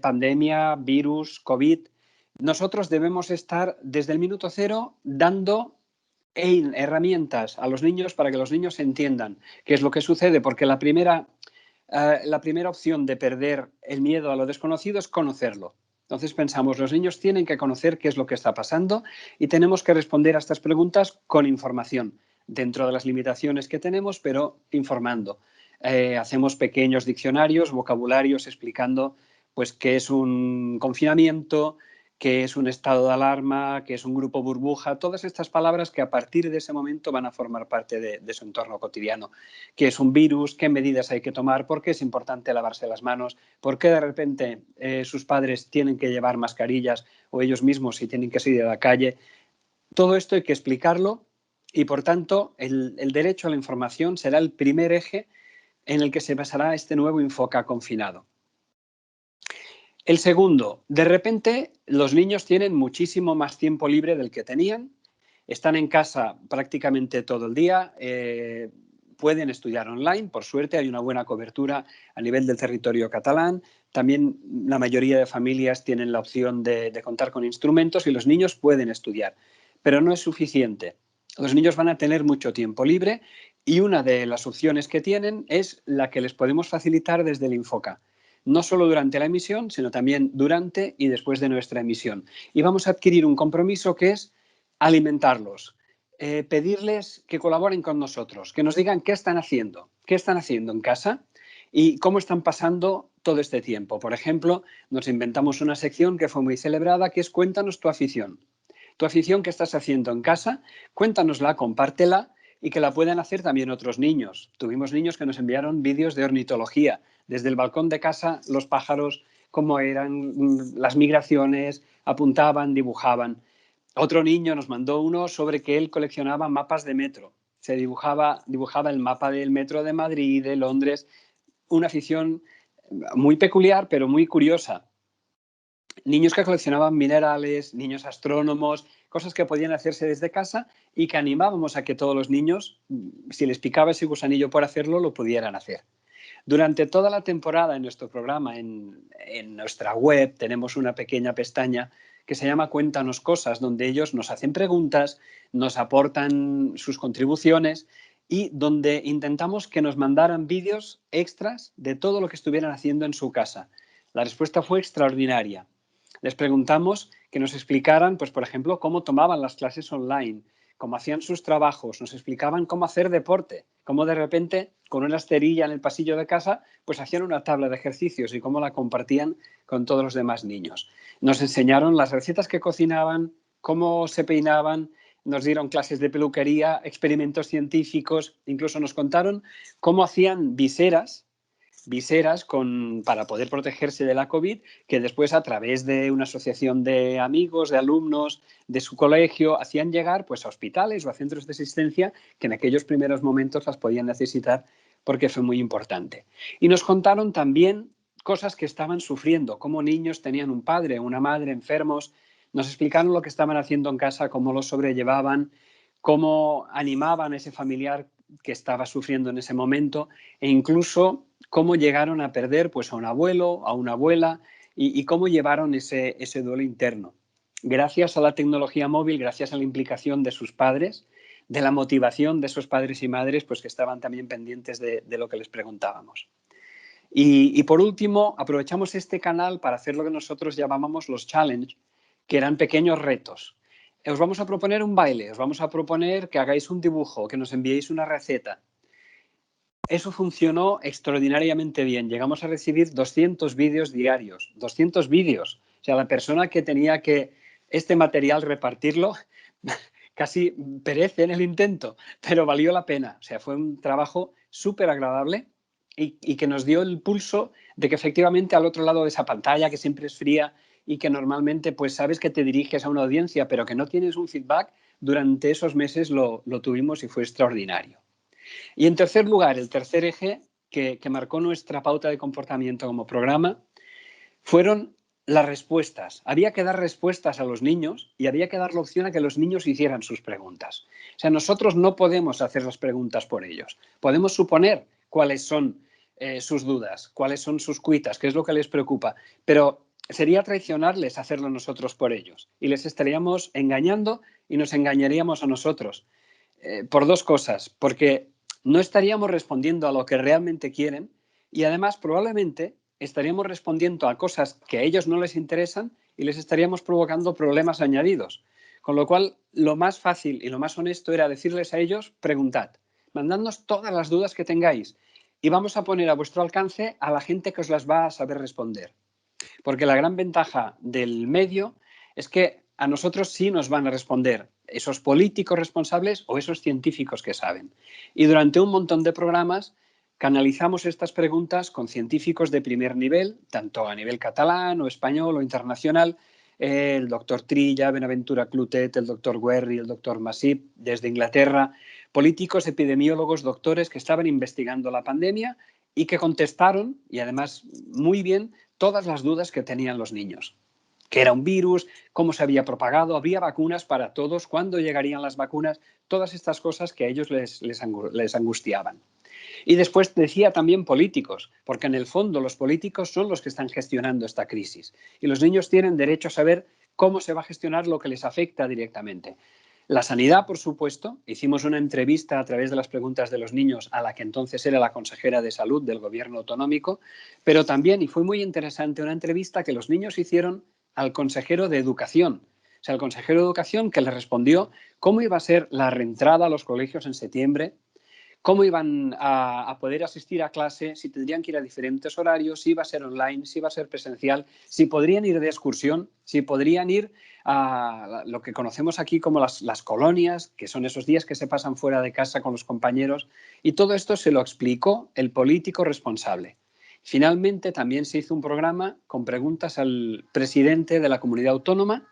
pandemia, virus, COVID. Nosotros debemos estar desde el minuto cero dando herramientas a los niños para que los niños entiendan qué es lo que sucede, porque la primera opción de perder el miedo a lo desconocido es conocerlo. Entonces pensamos, los niños tienen que conocer qué es lo que está pasando y tenemos que responder a estas preguntas con información, dentro de las limitaciones que tenemos, pero informando. Hacemos pequeños diccionarios, vocabularios explicando pues, qué es un confinamiento, qué es un estado de alarma, qué es un grupo burbuja, todas estas palabras que a partir de ese momento van a formar parte de su entorno cotidiano. ¿Qué es un virus? ¿Qué medidas hay que tomar? ¿Por qué es importante lavarse las manos? ¿Por qué de repente sus padres tienen que llevar mascarillas o ellos mismos si tienen que salir a la calle? Todo esto hay que explicarlo y, por tanto, el derecho a la información será el primer eje en el que se basará este nuevo Infoca confinado. El segundo, de repente los niños tienen muchísimo más tiempo libre del que tenían, están en casa prácticamente todo el día, pueden estudiar online, por suerte hay una buena cobertura a nivel del territorio catalán, también la mayoría de familias tienen la opción de contar con instrumentos y los niños pueden estudiar, pero no es suficiente. Los niños van a tener mucho tiempo libre y una de las opciones que tienen es la que les podemos facilitar desde el Infoca. No solo durante la emisión, sino también durante y después de nuestra emisión. Y vamos a adquirir un compromiso que es alimentarlos, pedirles que colaboren con nosotros, que nos digan qué están haciendo en casa y cómo están pasando todo este tiempo. Por ejemplo, nos inventamos una sección que fue muy celebrada, que es Cuéntanos tu afición. Tu afición que estás haciendo en casa, cuéntanosla, compártela y que la puedan hacer también otros niños. Tuvimos niños que nos enviaron vídeos de ornitología, desde el balcón de casa, los pájaros, cómo eran, las migraciones, apuntaban, dibujaban. Otro niño nos mandó uno sobre que él coleccionaba mapas de metro. Se dibujaba el mapa del metro de Madrid, de Londres, una afición muy peculiar, pero muy curiosa. Niños que coleccionaban minerales, niños astrónomos, cosas que podían hacerse desde casa y que animábamos a que todos los niños, si les picaba ese gusanillo por hacerlo, lo pudieran hacer. Durante toda la temporada en nuestro programa, en nuestra web, tenemos una pequeña pestaña que se llama Cuéntanos Cosas, donde ellos nos hacen preguntas, nos aportan sus contribuciones y donde intentamos que nos mandaran vídeos extras de todo lo que estuvieran haciendo en su casa. La respuesta fue extraordinaria. Les preguntamos que nos explicaran, pues, por ejemplo, cómo tomaban las clases online, cómo hacían sus trabajos, nos explicaban cómo hacer deporte, cómo de repente con una esterilla en el pasillo de casa pues hacían una tabla de ejercicios y cómo la compartían con todos los demás niños. Nos enseñaron las recetas que cocinaban, cómo se peinaban, nos dieron clases de peluquería, experimentos científicos, incluso nos contaron cómo hacían viseras para poder protegerse de la COVID, que después a través de una asociación de amigos, de alumnos, de su colegio, hacían llegar pues, a hospitales o a centros de asistencia que en aquellos primeros momentos las podían necesitar porque fue muy importante. Y nos contaron también cosas que estaban sufriendo, cómo niños tenían un padre o una madre enfermos, nos explicaron lo que estaban haciendo en casa, cómo lo sobrellevaban, cómo animaban a ese familiar que estaba sufriendo en ese momento e incluso cómo llegaron a perder pues, a un abuelo, a una abuela y cómo llevaron ese duelo interno. Gracias a la tecnología móvil, gracias a la implicación de sus padres, de la motivación de esos padres y madres pues, que estaban también pendientes de lo que les preguntábamos. Y por último, aprovechamos este canal para hacer lo que nosotros llamábamos los challenge, que eran pequeños retos. Os vamos a proponer un baile, os vamos a proponer que hagáis un dibujo, que nos enviéis una receta. Eso funcionó extraordinariamente bien. Llegamos a recibir 200 vídeos diarios. 200 vídeos. O sea, la persona que tenía que este material repartirlo casi perece en el intento, pero valió la pena. O sea, fue un trabajo súper agradable y que nos dio el pulso de que efectivamente al otro lado de esa pantalla, que siempre es fría y que normalmente pues sabes que te diriges a una audiencia, pero que no tienes un feedback, durante esos meses lo tuvimos y fue extraordinario. Y en tercer lugar, el tercer eje que marcó nuestra pauta de comportamiento como programa fueron las respuestas. Había que dar respuestas a los niños y había que dar la opción a que los niños hicieran sus preguntas. O sea, nosotros no podemos hacer las preguntas por ellos. Podemos suponer cuáles son sus dudas, cuáles son sus cuitas, qué es lo que les preocupa, pero sería traicionarles hacerlo nosotros por ellos y les estaríamos engañando y nos engañaríamos a nosotros. Por dos cosas, porque no estaríamos respondiendo a lo que realmente quieren y además probablemente estaríamos respondiendo a cosas que a ellos no les interesan y les estaríamos provocando problemas añadidos. Con lo cual, lo más fácil y lo más honesto era decirles a ellos, preguntad, mandadnos todas las dudas que tengáis y vamos a poner a vuestro alcance a la gente que os las va a saber responder. Porque la gran ventaja del medio es que a nosotros sí nos van a responder esos políticos responsables o esos científicos que saben. Y durante un montón de programas canalizamos estas preguntas con científicos de primer nivel, tanto a nivel catalán o español o internacional, el doctor Trilla, Benaventura Clotet, el doctor Guerri, el doctor Masip, desde Inglaterra, políticos, epidemiólogos, doctores que estaban investigando la pandemia y que contestaron, y además muy bien, todas las dudas que tenían los niños. ¿Qué era un virus? ¿Cómo se había propagado? ¿Había vacunas para todos? ¿Cuándo llegarían las vacunas? Todas estas cosas que a ellos les angustiaban. Y después decía también políticos, porque en el fondo los políticos son los que están gestionando esta crisis. Y los niños tienen derecho a saber cómo se va a gestionar lo que les afecta directamente. La sanidad, por supuesto, hicimos una entrevista a través de las preguntas de los niños a la que entonces era la consejera de salud del gobierno autonómico, pero también, y fue muy interesante, una entrevista que los niños hicieron al consejero de educación. O sea, el consejero de educación que les respondió cómo iba a ser la reentrada a los colegios en septiembre, cómo iban a poder asistir a clase, si tendrían que ir a diferentes horarios, si iba a ser online, si iba a ser presencial, si podrían ir de excursión, si podrían ir a lo que conocemos aquí como las colonias, que son esos días que se pasan fuera de casa con los compañeros. Y todo esto se lo explicó el político responsable. Finalmente también se hizo un programa con preguntas al presidente de la comunidad autónoma,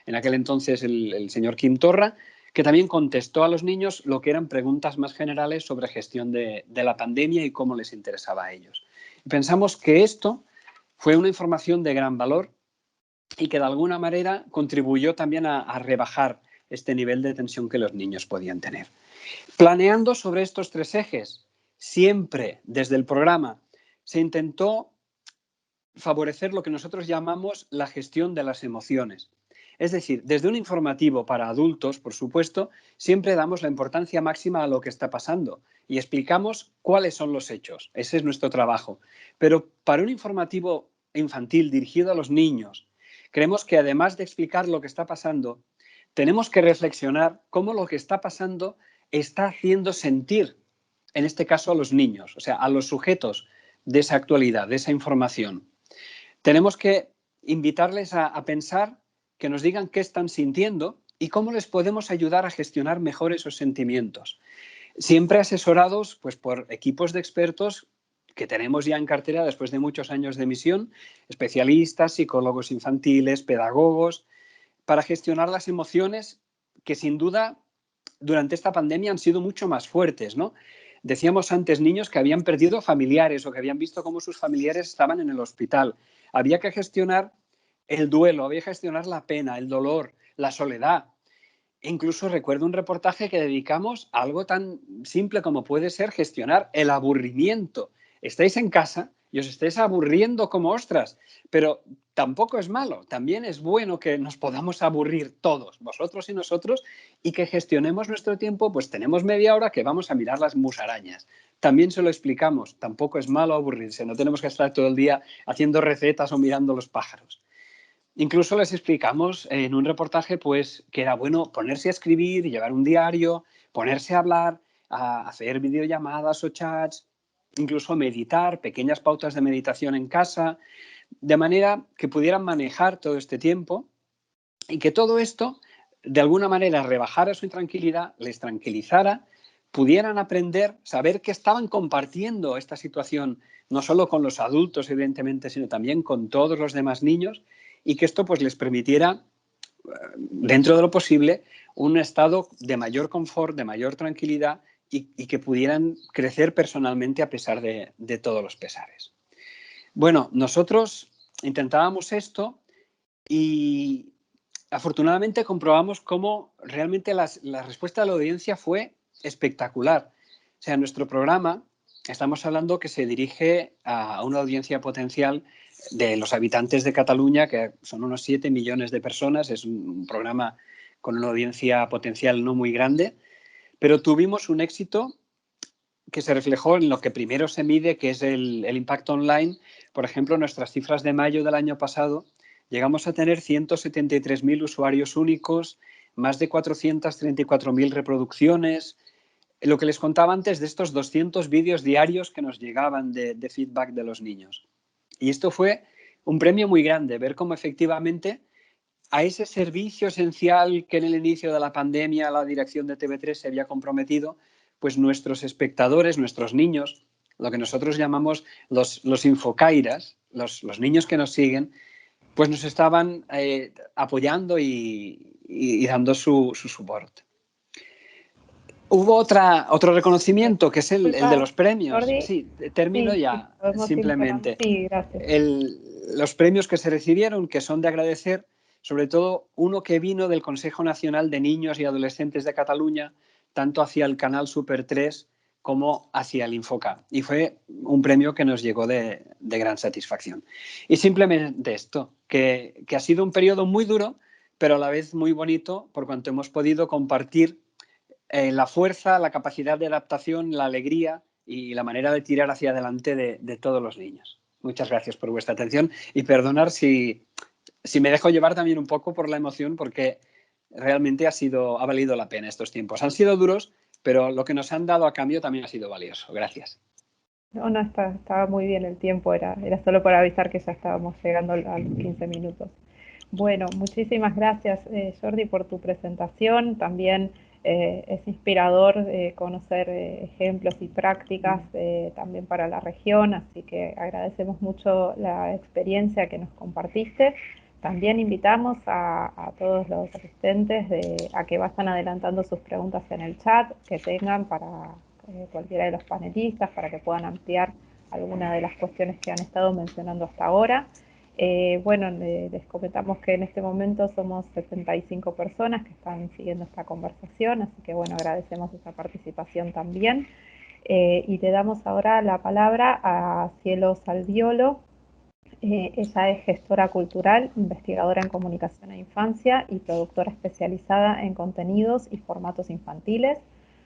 en aquel entonces el señor Quim Torra, que también contestó a los niños lo que eran preguntas más generales sobre gestión de la pandemia y cómo les interesaba a ellos. Y pensamos que esto fue una información de gran valor y que de alguna manera contribuyó también a rebajar este nivel de tensión que los niños podían tener. Planeando sobre estos tres ejes, siempre desde el programa se intentó favorecer lo que nosotros llamamos la gestión de las emociones. Es decir, desde un informativo para adultos, por supuesto, siempre damos la importancia máxima a lo que está pasando y explicamos cuáles son los hechos. Ese es nuestro trabajo. Pero para un informativo infantil dirigido a los niños, creemos que además de explicar lo que está pasando, tenemos que reflexionar cómo lo que está pasando está haciendo sentir, en este caso a los niños, o sea, a los sujetos de esa actualidad, de esa información. Tenemos que invitarles a pensar, que nos digan qué están sintiendo y cómo les podemos ayudar a gestionar mejor esos sentimientos. Siempre asesorados pues, por equipos de expertos que tenemos ya en cartera después de muchos años de misión, especialistas, psicólogos infantiles, pedagogos, para gestionar las emociones que sin duda durante esta pandemia han sido mucho más fuertes, ¿no? Decíamos antes niños que habían perdido familiares o que habían visto cómo sus familiares estaban en el hospital. Había que gestionar el duelo, había que gestionar la pena, el dolor, la soledad. Incluso recuerdo un reportaje que dedicamos a algo tan simple como puede ser gestionar el aburrimiento. Estáis en casa y os estáis aburriendo como ostras, pero tampoco es malo. También es bueno que nos podamos aburrir todos, vosotros y nosotros, y que gestionemos nuestro tiempo. Pues tenemos media hora que vamos a mirar las musarañas. También se lo explicamos. Tampoco es malo aburrirse. No tenemos que estar todo el día haciendo recetas o mirando los pájaros. Incluso les explicamos en un reportaje pues, que era bueno ponerse a escribir, llevar un diario, ponerse a hablar, a hacer videollamadas o chats, incluso meditar, pequeñas pautas de meditación en casa, de manera que pudieran manejar todo este tiempo y que todo esto, de alguna manera, rebajara su intranquilidad, les tranquilizara, pudieran aprender, saber que estaban compartiendo esta situación no solo con los adultos, evidentemente, sino también con todos los demás niños, y que esto pues, les permitiera, dentro de lo posible, un estado de mayor confort, de mayor tranquilidad y que pudieran crecer personalmente a pesar de todos los pesares. Bueno, nosotros intentábamos esto y afortunadamente comprobamos cómo realmente la respuesta de la audiencia fue espectacular. O sea, nuestro programa, estamos hablando que se dirige a una audiencia potencial de los habitantes de Cataluña, que son unos 7 millones de personas. Es un programa con una audiencia potencial no muy grande, pero tuvimos un éxito que se reflejó en lo que primero se mide, que es el impacto online. Por ejemplo, nuestras cifras de mayo del año pasado, llegamos a tener 173.000 usuarios únicos, más de 434.000 reproducciones. Lo que les contaba antes de estos 200 vídeos diarios que nos llegaban de feedback de los niños. Y esto fue un premio muy grande, ver cómo efectivamente a ese servicio esencial que en el inicio de la pandemia la dirección de TV3 se había comprometido, pues nuestros espectadores, nuestros niños, lo que nosotros llamamos los infocairas, los niños que nos siguen, pues nos estaban apoyando y dando su soporte. Hubo otro reconocimiento, que es el de los premios. Jordi. Sí, termino Sí, ya, podemos simplemente. Sí, gracias. Los premios que se recibieron, que son de agradecer, sobre todo uno que vino del Consejo Nacional de Niños y Adolescentes de Cataluña, tanto hacia el canal Super 3 como hacia el Infoca. Y fue un premio que nos llegó de gran satisfacción. Y simplemente esto, que ha sido un periodo muy duro, pero a la vez muy bonito, por cuanto hemos podido compartir la fuerza, la capacidad de adaptación, la alegría y la manera de tirar hacia adelante de todos los niños. Muchas gracias por vuestra atención y perdonar si me dejo llevar también un poco por la emoción, porque realmente ha valido la pena estos tiempos. Han sido duros, pero lo que nos han dado a cambio también ha sido valioso. Gracias. No, estaba muy bien el tiempo, era solo para avisar que ya estábamos llegando a los 15 minutos. Bueno, muchísimas gracias, Jordi, por tu presentación. También es inspirador conocer ejemplos y prácticas también para la región, así que agradecemos mucho la experiencia que nos compartiste. También invitamos a todos los asistentes a que vayan adelantando sus preguntas en el chat que tengan para cualquiera de los panelistas, para que puedan ampliar alguna de las cuestiones que han estado mencionando hasta ahora. Bueno, les comentamos que en este momento somos 75 personas que están siguiendo esta conversación, así que bueno, agradecemos esa participación también. Y le damos ahora la palabra a Cielo Salviolo. Ella es gestora cultural, investigadora en comunicación e infancia y productora especializada en contenidos y formatos infantiles.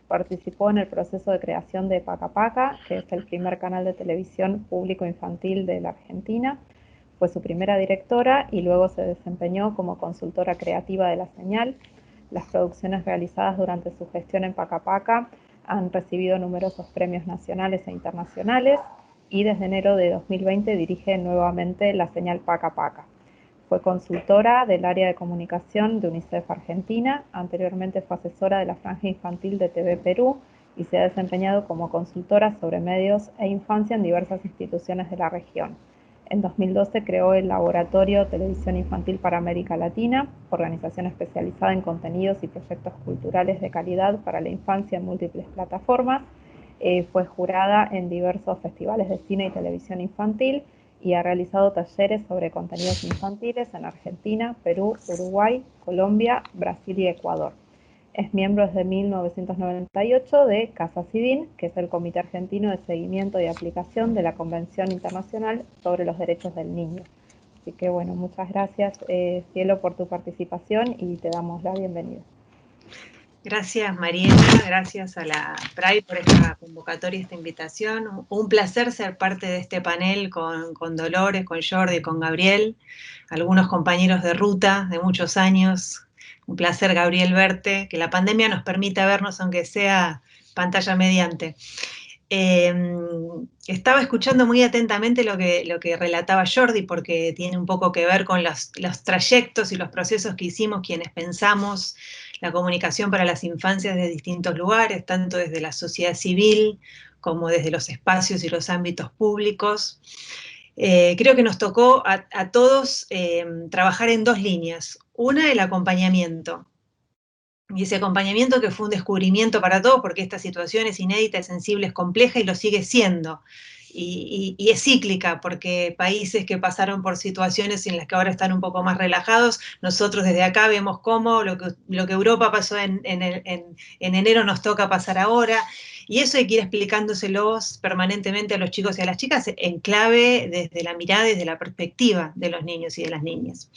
Participó en el proceso de creación de Paca Paca, que es el primer canal de televisión público infantil de la Argentina. Fue su primera directora y luego se desempeñó como consultora creativa de la señal. Las producciones realizadas durante su gestión en Paca Paca han recibido numerosos premios nacionales e internacionales y desde enero de 2020 dirige nuevamente la señal Paca Paca. Fue consultora del área de comunicación de UNICEF Argentina, anteriormente fue asesora de la franja infantil de TV Perú y se ha desempeñado como consultora sobre medios e infancia en diversas instituciones de la región. En 2012 creó el Laboratorio Televisión Infantil para América Latina, organización especializada en contenidos y proyectos culturales de calidad para la infancia en múltiples plataformas. Fue jurada en diversos festivales de cine y televisión infantil y ha realizado talleres sobre contenidos infantiles en Argentina, Perú, Uruguay, Colombia, Brasil y Ecuador. Es miembro desde 1998 de Casa Civil, que es el Comité Argentino de Seguimiento y Aplicación de la Convención Internacional sobre los Derechos del Niño. Así que bueno, muchas gracias, Cielo, por tu participación y te damos la bienvenida. Gracias, Mariela, gracias a la PRAI por esta convocatoria, esta invitación. Un placer ser parte de este panel con Dolores, con Jordi, con Gabriel, algunos compañeros de ruta de muchos años. Un placer, Gabriel, verte, que la pandemia nos permita vernos, aunque sea pantalla mediante. Estaba escuchando muy atentamente lo que relataba Jordi, porque tiene un poco que ver con los trayectos y los procesos que hicimos quienes pensamos la comunicación para las infancias de distintos lugares, tanto desde la sociedad civil como desde los espacios y los ámbitos públicos. Creo que nos tocó a todos trabajar en dos líneas. Una, el acompañamiento. Y ese acompañamiento que fue un descubrimiento para todos, porque esta situación es inédita, es sensible, es compleja y lo sigue siendo. Y es cíclica, porque países que pasaron por situaciones en las que ahora están un poco más relajados, nosotros desde acá vemos cómo lo que Europa pasó en enero nos toca pasar ahora. Y eso hay que ir explicándoselos permanentemente a los chicos y a las chicas en clave desde la mirada, desde la perspectiva de los niños y de las niñas.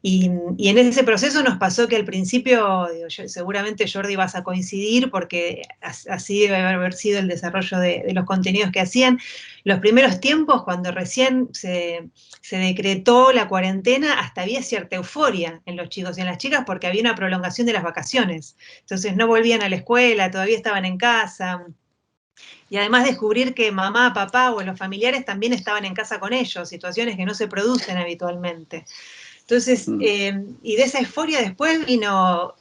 Y en ese proceso nos pasó que al principio, seguramente Jordi vas a coincidir, porque así debe haber sido el desarrollo de los contenidos que hacían. Los primeros tiempos, cuando recién se decretó la cuarentena, hasta había cierta euforia en los chicos y en las chicas, porque había una prolongación de las vacaciones. Entonces no volvían a la escuela, todavía estaban en casa. Y además descubrir que mamá, papá o los familiares también estaban en casa con ellos, situaciones que no se producen habitualmente. Entonces, y de esa euforia después vino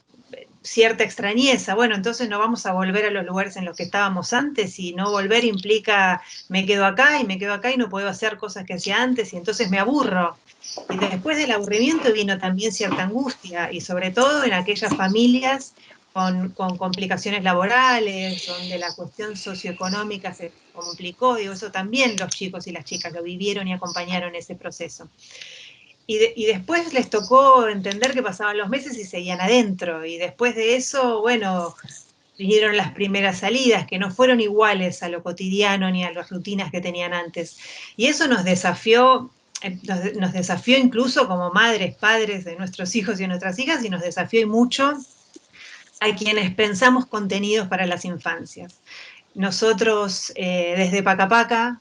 cierta extrañeza. Bueno, entonces no vamos a volver a los lugares en los que estábamos antes, y no volver implica me quedo acá y no puedo hacer cosas que hacía antes y entonces me aburro. Y después del aburrimiento vino también cierta angustia, y sobre todo en aquellas familias con complicaciones laborales, donde la cuestión socioeconómica se complicó, y eso también los chicos y las chicas lo vivieron y acompañaron ese proceso. Y después les tocó entender que pasaban los meses y seguían adentro, y después de eso, bueno, vinieron las primeras salidas, que no fueron iguales a lo cotidiano ni a las rutinas que tenían antes. Y eso nos desafió incluso como madres, padres de nuestros hijos y nuestras hijas, y nos desafió y mucho a quienes pensamos contenidos para las infancias. Nosotros, desde Pacapaca,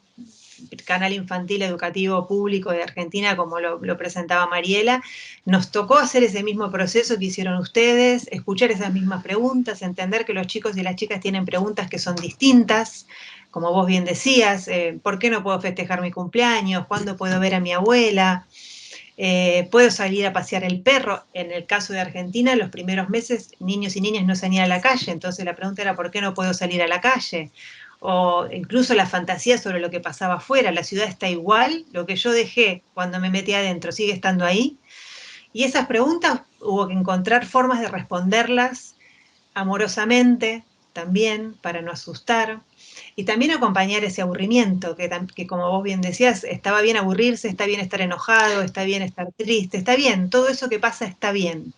canal infantil educativo público de Argentina, como lo presentaba Mariela, nos tocó hacer ese mismo proceso que hicieron ustedes, escuchar esas mismas preguntas, entender que los chicos y las chicas tienen preguntas que son distintas, como vos bien decías, ¿por qué no puedo festejar mi cumpleaños? ¿Cuándo puedo ver a mi abuela? ¿Puedo salir a pasear el perro? En el caso de Argentina, los primeros meses niños y niñas no salían a la calle, entonces la pregunta era ¿por qué no puedo salir a la calle? O incluso la fantasía sobre lo que pasaba afuera, la ciudad está igual, lo que yo dejé cuando me metí adentro sigue estando ahí. Y esas preguntas hubo que encontrar formas de responderlas amorosamente también, para no asustar, y también acompañar ese aburrimiento, que como vos bien decías, estaba bien aburrirse, está bien estar enojado, está bien estar triste, está bien, todo eso que pasa está bien.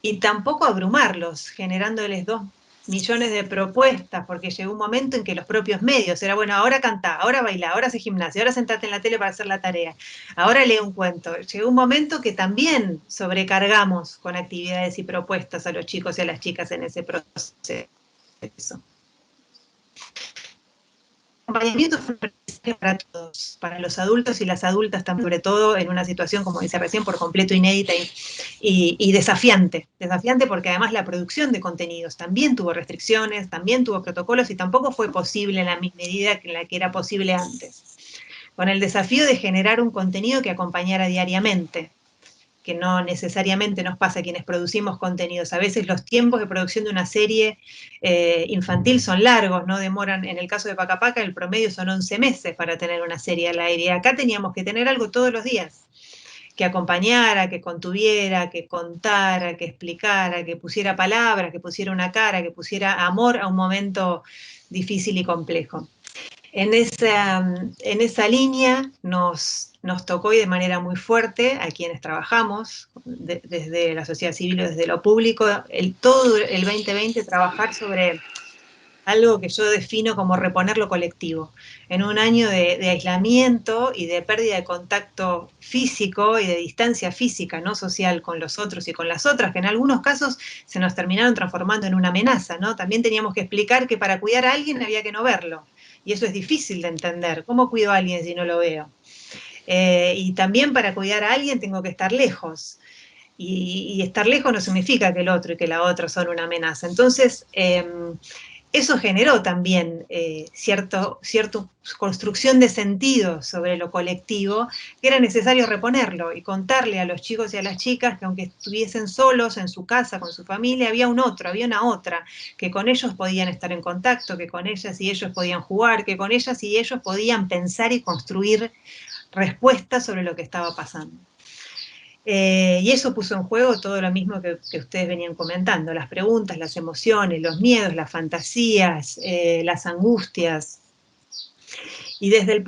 Y tampoco abrumarlos, generándoles 2 millones de propuestas, porque llegó un momento en que los propios medios, era bueno, ahora cantá, ahora bailá, ahora hace gimnasia, ahora sentate en la tele para hacer la tarea, ahora lee un cuento. Llegó un momento que también sobrecargamos con actividades y propuestas a los chicos y a las chicas en ese proceso. Acompañamiento para todos, para los adultos y las adultas, sobre todo en una situación, como dice recién, por completo inédita y desafiante. Desafiante porque además la producción de contenidos también tuvo restricciones, también tuvo protocolos y tampoco fue posible en la misma medida en la que era posible antes. Con el desafío de generar un contenido que acompañara diariamente, que no necesariamente nos pasa a quienes producimos contenidos. A veces los tiempos de producción de una serie infantil son largos, no demoran, en el caso de Pacapaca, el promedio son 11 meses para tener una serie al aire. Y acá teníamos que tener algo todos los días, que acompañara, que contuviera, que contara, que explicara, que pusiera palabras, que pusiera una cara, que pusiera amor a un momento difícil y complejo. En esa línea nos tocó, y de manera muy fuerte, a quienes trabajamos desde la sociedad civil o desde lo público, todo el 2020 trabajar sobre algo que yo defino como reponer lo colectivo. En un año de aislamiento y de pérdida de contacto físico y de distancia física, no social, con los otros y con las otras, que en algunos casos se nos terminaron transformando en una amenaza, ¿no? También teníamos que explicar que para cuidar a alguien había que no verlo. Y eso es difícil de entender. ¿Cómo cuido a alguien si no lo veo? Y también para cuidar a alguien tengo que estar lejos. Y estar lejos no significa que el otro y que la otra son una amenaza. Entonces, eso generó también cierta construcción de sentido sobre lo colectivo, que era necesario reponerlo y contarle a los chicos y a las chicas que aunque estuviesen solos en su casa, con su familia, había un otro, había una otra, que con ellos podían estar en contacto, que con ellas y ellos podían jugar, que con ellas y ellos podían pensar y construir respuestas sobre lo que estaba pasando. Y eso puso en juego todo lo mismo que ustedes venían comentando, las preguntas, las emociones, los miedos, las fantasías, las angustias. Y desde el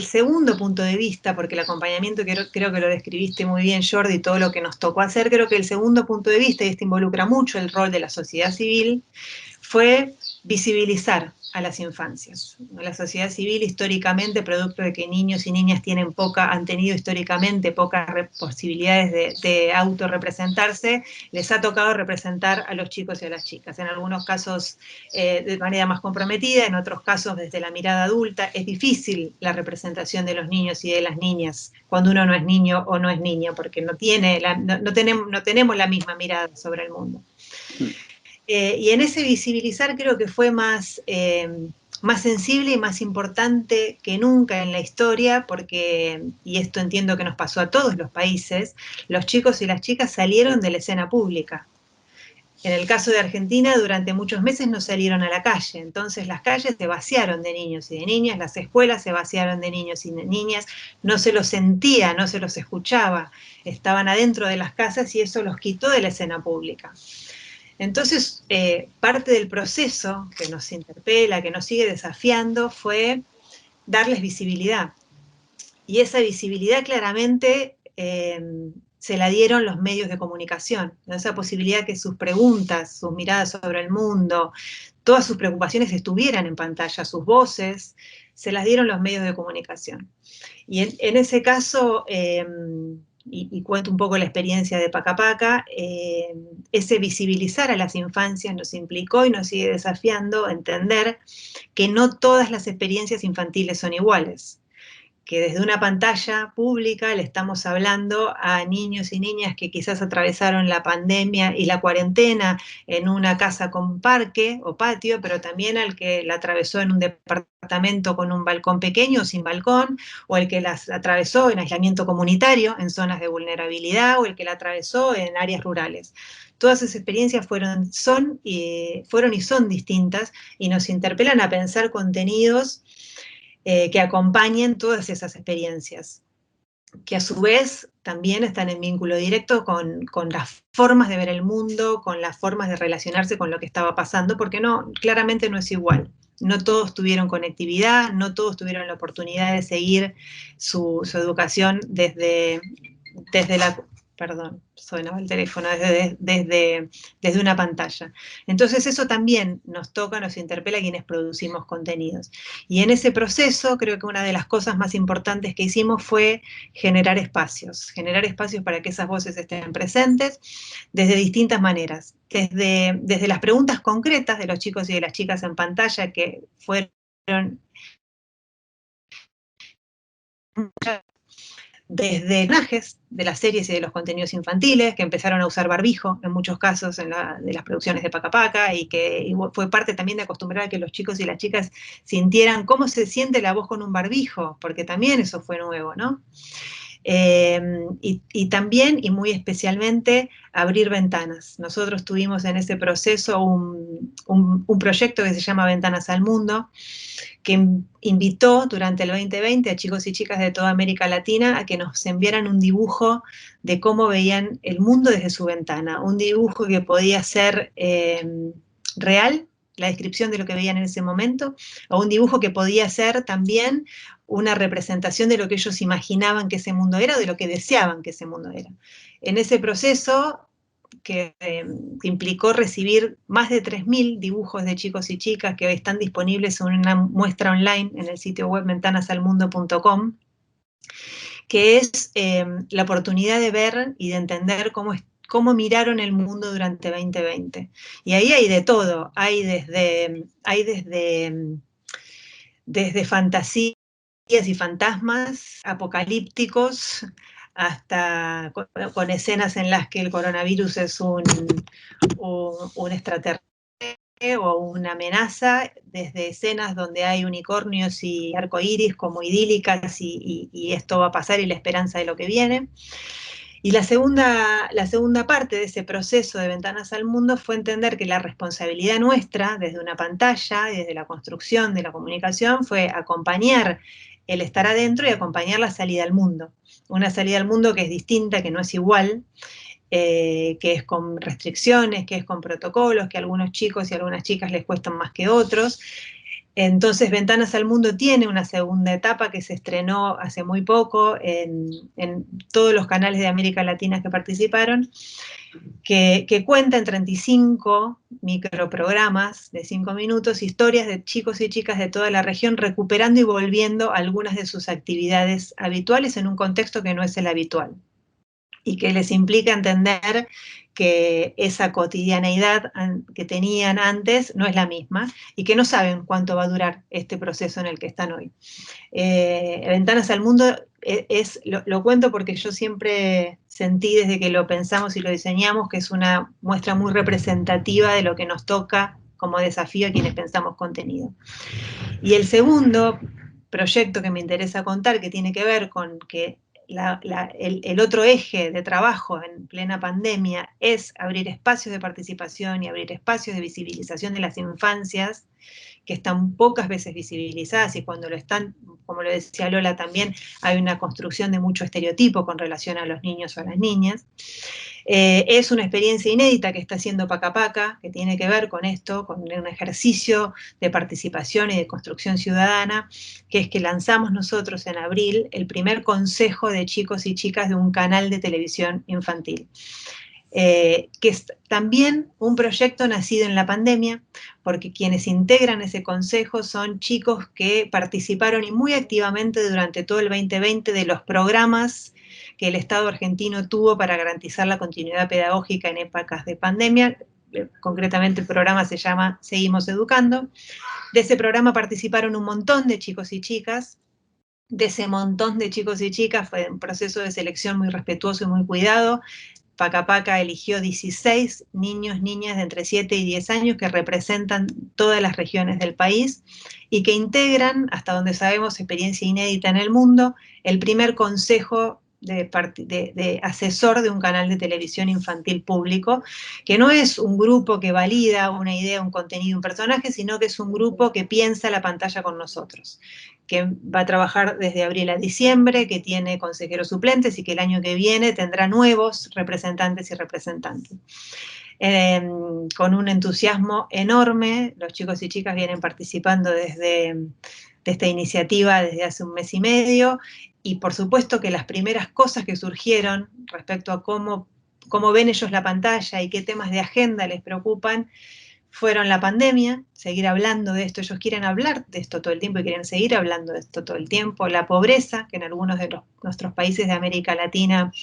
segundo punto de vista, porque el acompañamiento creo que lo describiste muy bien, Jordi, todo lo que nos tocó hacer, creo que el segundo punto de vista, y esto involucra mucho el rol de la sociedad civil, fue visibilizar a las infancias. La sociedad civil históricamente, producto de que niños y niñas han tenido históricamente pocas posibilidades de autorrepresentarse, les ha tocado representar a los chicos y a las chicas. En algunos casos de manera más comprometida, en otros casos desde la mirada adulta. Es difícil la representación de los niños y de las niñas cuando uno no es niño o no es niña, porque no tenemos la misma mirada sobre el mundo. Y en ese visibilizar creo que fue más sensible y más importante que nunca en la historia, porque, y esto entiendo que nos pasó a todos los países, los chicos y las chicas salieron de la escena pública. En el caso de Argentina, durante muchos meses no salieron a la calle, entonces las calles se vaciaron de niños y de niñas, las escuelas se vaciaron de niños y de niñas, no se los sentía, no se los escuchaba, estaban adentro de las casas y eso los quitó de la escena pública. Entonces, parte del proceso que nos interpela, que nos sigue desafiando, fue darles visibilidad. Y esa visibilidad claramente se la dieron los medios de comunicación, ¿no? Esa posibilidad que sus preguntas, sus miradas sobre el mundo, todas sus preocupaciones estuvieran en pantalla, sus voces, se las dieron los medios de comunicación. Y en ese caso, y cuento un poco la experiencia de Pacapaca, ese visibilizar a las infancias nos implicó y nos sigue desafiando a entender que no todas las experiencias infantiles son iguales, que desde una pantalla pública le estamos hablando a niños y niñas que quizás atravesaron la pandemia y la cuarentena en una casa con parque o patio, pero también al que la atravesó en un departamento con un balcón pequeño o sin balcón, o el que las atravesó en aislamiento comunitario en zonas de vulnerabilidad, o el que la atravesó en áreas rurales. Todas esas experiencias fueron y son distintas y nos interpelan a pensar contenidos que acompañen todas esas experiencias, que a su vez también están en vínculo directo con las formas de ver el mundo, con las formas de relacionarse con lo que estaba pasando, porque claramente no es igual. No todos tuvieron conectividad, no todos tuvieron la oportunidad de seguir su educación desde la... Perdón, sonaba el teléfono, desde una pantalla. Entonces eso también nos toca, nos interpela a quienes producimos contenidos. Y en ese proceso creo que una de las cosas más importantes que hicimos fue generar espacios para que esas voces estén presentes desde distintas maneras. Desde las preguntas concretas de los chicos y de las chicas en pantalla, que fueron desde personajes de las series y de los contenidos infantiles, que empezaron a usar barbijo en muchos casos de las producciones de Pacapaca, y que fue parte también de acostumbrar a que los chicos y las chicas sintieran cómo se siente la voz con un barbijo, porque también eso fue nuevo, ¿no? Y también, y muy especialmente, abrir ventanas. Nosotros tuvimos en ese proceso un proyecto que se llama Ventanas al Mundo, que invitó durante el 2020 a chicos y chicas de toda América Latina a que nos enviaran un dibujo de cómo veían el mundo desde su ventana, un dibujo que podía ser real, la descripción de lo que veían en ese momento, o un dibujo que podía ser también una representación de lo que ellos imaginaban que ese mundo era, o de lo que deseaban que ese mundo era. En ese proceso, que implicó recibir más de 3.000 dibujos de chicos y chicas que hoy están disponibles en una muestra online en el sitio web ventanasalmundo.com, que es la oportunidad de ver y de entender cómo miraron el mundo durante 2020. Y ahí hay de todo, hay desde fantasías y fantasmas apocalípticos, hasta con escenas en las que el coronavirus es un extraterrestre o una amenaza, desde escenas donde hay unicornios y arcoíris como idílicas y esto va a pasar y la esperanza de lo que viene. Y la segunda parte de ese proceso de Ventanas al Mundo fue entender que la responsabilidad nuestra, desde una pantalla y desde la construcción de la comunicación, fue acompañar el estar adentro y acompañar la salida al mundo. Una salida al mundo que es distinta, que no es igual, que es con restricciones, que es con protocolos, que a algunos chicos y a algunas chicas les cuestan más que otros. Entonces, Ventanas al Mundo tiene una segunda etapa que se estrenó hace muy poco en todos los canales de América Latina que participaron, que cuenta en 35 microprogramas de 5 minutos, historias de chicos y chicas de toda la región recuperando y volviendo algunas de sus actividades habituales en un contexto que no es el habitual, y que les implica entender que esa cotidianeidad que tenían antes no es la misma y que no saben cuánto va a durar este proceso en el que están hoy. Ventanas al Mundo lo cuento porque yo siempre sentí desde que lo pensamos y lo diseñamos que es una muestra muy representativa de lo que nos toca como desafío a quienes pensamos contenido. Y el segundo proyecto que me interesa contar, que tiene que ver con que el otro eje de trabajo en plena pandemia es abrir espacios de participación y abrir espacios de visibilización de las infancias, que están pocas veces visibilizadas, y cuando lo están, como lo decía Lola también, hay una construcción de mucho estereotipo con relación a los niños o a las niñas. Es una experiencia inédita que está haciendo Pacapaca, que tiene que ver con esto, con un ejercicio de participación y de construcción ciudadana, que es que lanzamos nosotros en abril el primer consejo de chicos y chicas de un canal de televisión infantil. Que es también un proyecto nacido en la pandemia, porque quienes integran ese consejo son chicos que participaron y muy activamente durante todo el 2020 de los programas que el Estado argentino tuvo para garantizar la continuidad pedagógica en épocas de pandemia. Concretamente el programa se llama Seguimos Educando. De ese programa participaron un montón de chicos y chicas. De ese montón de chicos y chicas fue un proceso de selección muy respetuoso y muy cuidado. Pacapaca eligió 16 niños, niñas de entre 7 y 10 años que representan todas las regiones del país y que integran, hasta donde sabemos, experiencia inédita en el mundo, el primer consejo de asesor de un canal de televisión infantil público, que no es un grupo que valida una idea, un contenido, un personaje, sino que es un grupo que piensa la pantalla con nosotros, que va a trabajar desde abril a diciembre, que tiene consejeros suplentes y que el año que viene tendrá nuevos representantes y representantes. Con un entusiasmo enorme, los chicos y chicas vienen participando de esta iniciativa desde hace un mes y medio, y por supuesto que las primeras cosas que surgieron respecto a cómo ven ellos la pantalla y qué temas de agenda les preocupan, fueron la pandemia, seguir hablando de esto, ellos quieren hablar de esto todo el tiempo y quieren seguir hablando de esto todo el tiempo, la pobreza, que en algunos de nuestros países de América Latina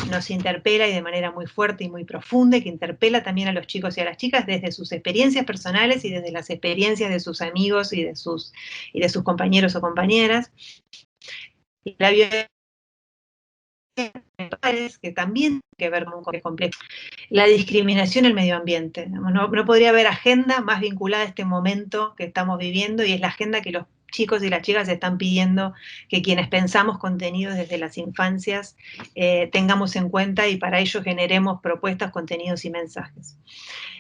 nos interpela y de manera muy fuerte y muy profunda, y que interpela también a los chicos y a las chicas desde sus experiencias personales y desde las experiencias de sus amigos y de sus compañeros o compañeras. Y la violencia que también tiene que ver con un complejo. La discriminación en el medio ambiente. No podría haber agenda más vinculada a este momento que estamos viviendo, y es la agenda que los chicos y las chicas están pidiendo que quienes pensamos contenidos desde las infancias tengamos en cuenta, y para ello generemos propuestas, contenidos y mensajes.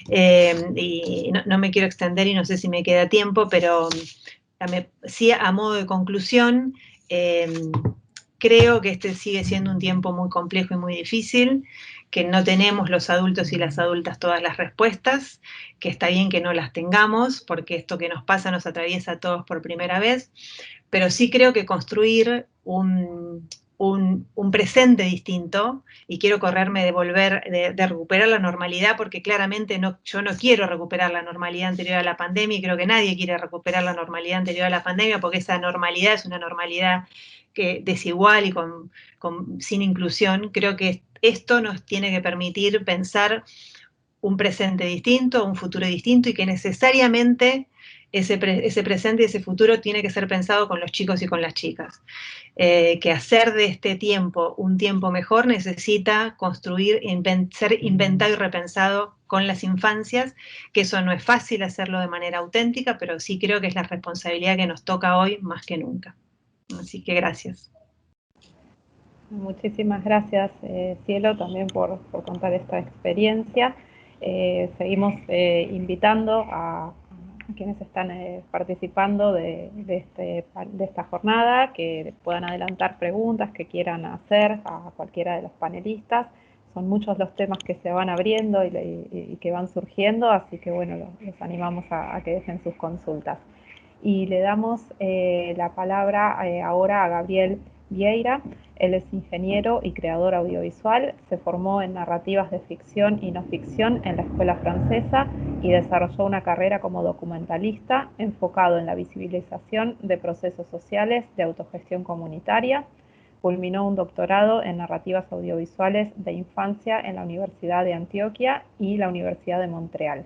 Y no me quiero extender y no sé si me queda tiempo, pero sí, a modo de conclusión, creo que este sigue siendo un tiempo muy complejo y muy difícil, que no tenemos los adultos y las adultas todas las respuestas, que está bien que no las tengamos, porque esto que nos pasa nos atraviesa a todos por primera vez, pero sí creo que construir un presente distinto, y quiero correrme de volver, de recuperar la normalidad, porque claramente yo no quiero recuperar la normalidad anterior a la pandemia, y creo que nadie quiere recuperar la normalidad anterior a la pandemia, porque esa normalidad es una normalidad desigual y sin inclusión. Creo que esto nos tiene que permitir pensar un presente distinto, un futuro distinto, y que necesariamente ese presente y ese futuro tiene que ser pensado con los chicos y con las chicas. Que hacer de este tiempo un tiempo mejor necesita construir, ser inventado y repensado con las infancias, que eso no es fácil hacerlo de manera auténtica, pero sí creo que es la responsabilidad que nos toca hoy más que nunca. Así que gracias. Muchísimas gracias, Cielo, también por contar esta experiencia. Seguimos invitando a quienes están participando de esta jornada, que puedan adelantar preguntas que quieran hacer a cualquiera de los panelistas. Son muchos los temas que se van abriendo y que van surgiendo, así que bueno, los animamos a que dejen sus consultas. Y le damos la palabra ahora a Gabriel Vieira. Él es ingeniero y creador audiovisual, se formó en narrativas de ficción y no ficción en la Escuela Francesa y desarrolló una carrera como documentalista enfocado en la visibilización de procesos sociales de autogestión comunitaria. Culminó un doctorado en narrativas audiovisuales de infancia en la Universidad de Antioquia y la Universidad de Montreal.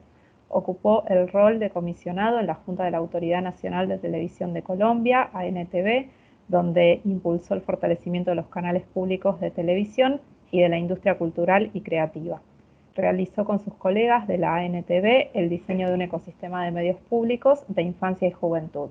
Ocupó el rol de comisionado en la Junta de la Autoridad Nacional de Televisión de Colombia, ANTV, donde impulsó el fortalecimiento de los canales públicos de televisión y de la industria cultural y creativa. Realizó con sus colegas de la ANTV el diseño de un ecosistema de medios públicos de infancia y juventud.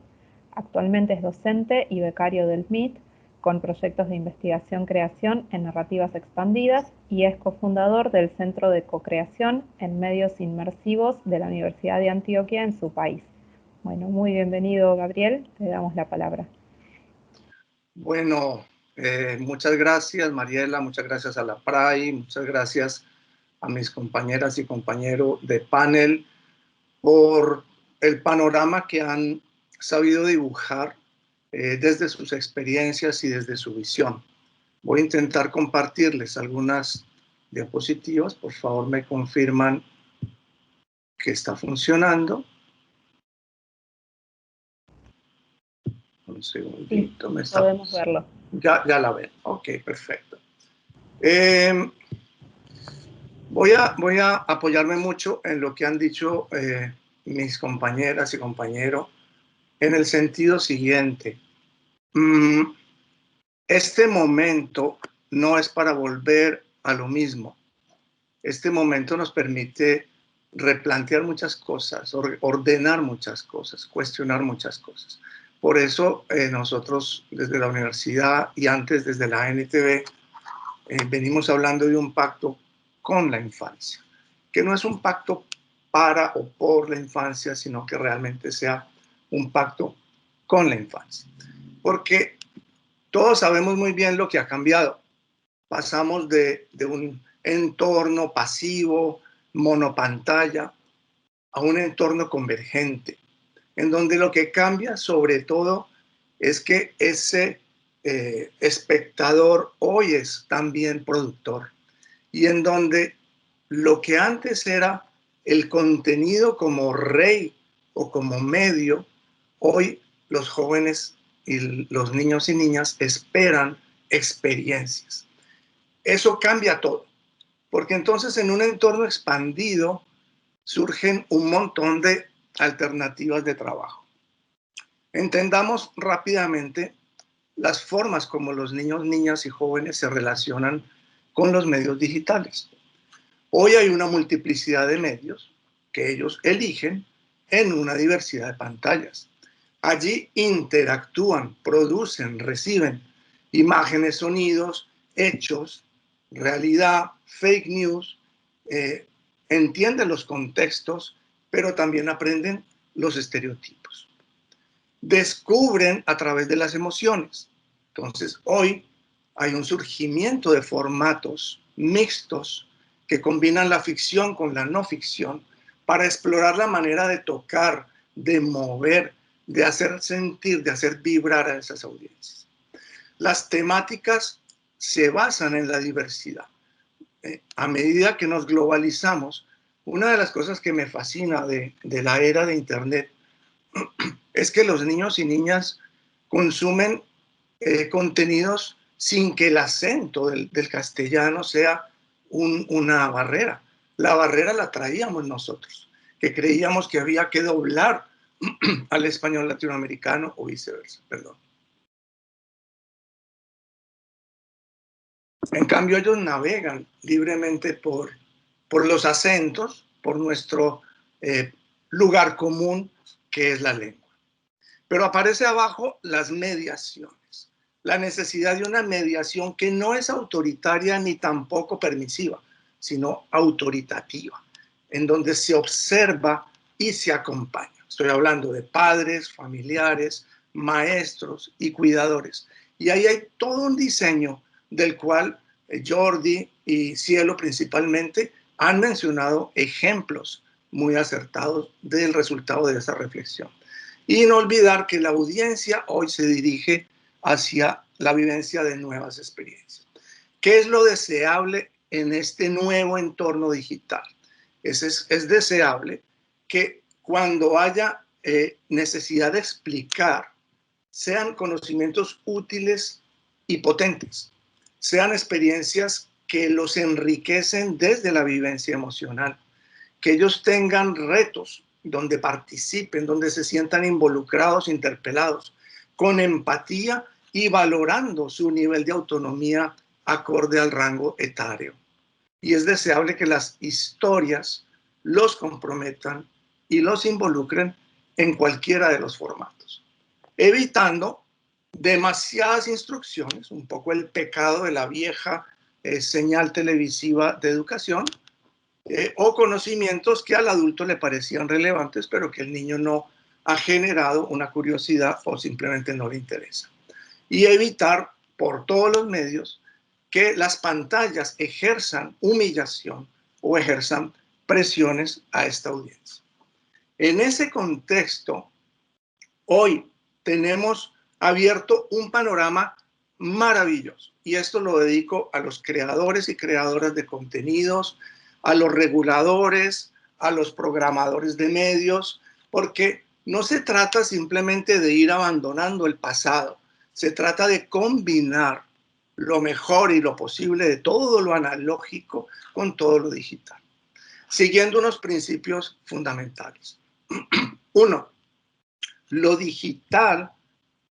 Actualmente es docente y becario del MIT, con proyectos de investigación-creación en narrativas expandidas, y es cofundador del Centro de Co-Creación en Medios Inmersivos de la Universidad de Antioquia en su país. Bueno, muy bienvenido, Gabriel, te damos la palabra. Bueno, Muchas gracias, Mariela, muchas gracias a la PRAI, muchas gracias a mis compañeras y compañeros de panel por el panorama que han sabido dibujar desde sus experiencias y desde su visión. Voy a intentar compartirles algunas diapositivas. Por favor, me confirman que está funcionando. Un segundito. Sí, podemos verlo. Ya la ven. Ok, perfecto. Voy a apoyarme mucho en lo que han dicho mis compañeras y compañeros en el sentido siguiente. Este momento no es para volver a lo mismo. Este momento nos permite replantear muchas cosas, ordenar muchas cosas, cuestionar muchas cosas. Por eso nosotros desde la universidad y antes desde la NTV venimos hablando de un pacto con la infancia, que no es un pacto para o por la infancia, sino que realmente sea un pacto con la infancia. Porque todos sabemos muy bien lo que ha cambiado. Pasamos de un entorno pasivo, monopantalla, a un entorno convergente, en donde lo que cambia sobre todo es que ese espectador hoy es también productor, y en donde lo que antes era el contenido como rey o como medio, hoy los jóvenes y los niños y niñas esperan experiencias. Eso cambia todo, porque entonces en un entorno expandido surgen un montón de alternativas de trabajo. Entendamos rápidamente las formas como los niños, niñas y jóvenes se relacionan con los medios digitales. Hoy hay una multiplicidad de medios que ellos eligen en una diversidad de pantallas. Allí interactúan, producen, reciben imágenes, sonidos, hechos, realidad, fake news, entienden los contextos, pero también aprenden los estereotipos. Descubren a través de las emociones. Entonces, hoy hay un surgimiento de formatos mixtos que combinan la ficción con la no ficción para explorar la manera de tocar, de mover, de hacer sentir, de hacer vibrar a esas audiencias. Las temáticas se basan en la diversidad. A medida que nos globalizamos, una de las cosas que me fascina de la era de Internet es que los niños y niñas consumen contenidos sin que el acento del castellano sea una barrera. La barrera la traíamos nosotros, que creíamos que había que doblar al español latinoamericano o viceversa, perdón. En cambio, ellos navegan libremente por los acentos, por nuestro lugar común, que es la lengua. Pero aparece abajo las mediaciones, la necesidad de una mediación que no es autoritaria ni tampoco permisiva, sino autoritativa, en donde se observa y se acompaña. Estoy hablando de padres, familiares, maestros y cuidadores. Y ahí hay todo un diseño del cual Jordi y Cielo principalmente han mencionado ejemplos muy acertados del resultado de esa reflexión. Y no olvidar que la audiencia hoy se dirige hacia la vivencia de nuevas experiencias. ¿Qué es lo deseable en este nuevo entorno digital? Es deseable que cuando haya necesidad de explicar, sean conocimientos útiles y potentes, sean experiencias que los enriquecen desde la vivencia emocional, que ellos tengan retos donde participen, donde se sientan involucrados, interpelados, con empatía y valorando su nivel de autonomía acorde al rango etario. Y es deseable que las historias los comprometan y los involucren en cualquiera de los formatos, evitando demasiadas instrucciones, un poco el pecado de la vieja señal televisiva de educación, o conocimientos que al adulto le parecían relevantes, pero que el niño no ha generado una curiosidad o simplemente no le interesa. Y evitar, por todos los medios que las pantallas ejerzan humillación o ejerzan presiones a esta audiencia. En ese contexto, hoy tenemos abierto un panorama maravilloso, y esto lo dedico a los creadores y creadoras de contenidos, a los reguladores, a los programadores de medios, porque no se trata simplemente de ir abandonando el pasado, se trata de combinar lo mejor y lo posible de todo lo analógico con todo lo digital, siguiendo unos principios fundamentales. Uno, lo digital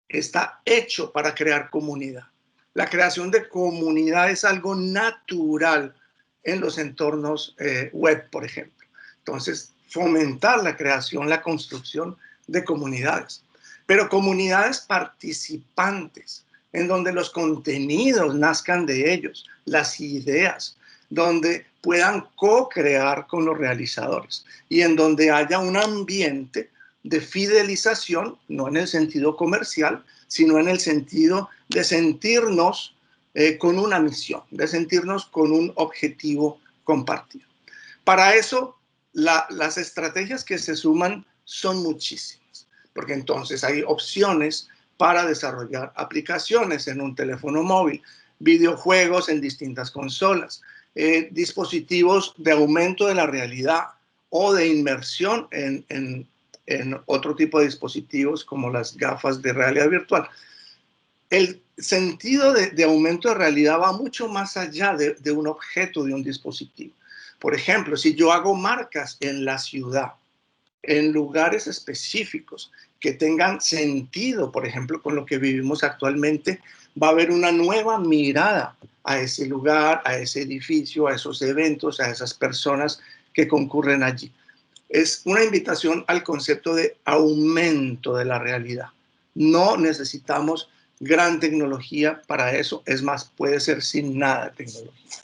está hecho para crear comunidad. La creación de comunidad es algo natural en los entornos web, por ejemplo. Entonces, fomentar la creación, la construcción de comunidades, pero comunidades participantes, en donde los contenidos nazcan de ellos, las ideas, donde puedan co-crear con los realizadores y en donde haya un ambiente de fidelización, no en el sentido comercial, sino en el sentido de sentirnos con una misión, de sentirnos con un objetivo compartido. Para eso, las estrategias que se suman son muchísimas, porque entonces hay opciones para desarrollar aplicaciones en un teléfono móvil, videojuegos en distintas consolas, dispositivos de aumento de la realidad o de inmersión en otro tipo de dispositivos como las gafas de realidad virtual. El sentido de aumento de realidad va mucho más allá de un objeto, de un dispositivo. Por ejemplo, si yo hago marcas en la ciudad, en lugares específicos que tengan sentido, por ejemplo, con lo que vivimos actualmente, va a haber una nueva mirada a ese lugar, a ese edificio, a esos eventos, a esas personas que concurren allí. Es una invitación al concepto de aumento de la realidad. No necesitamos gran tecnología para eso, es más, puede ser sin nada de tecnología.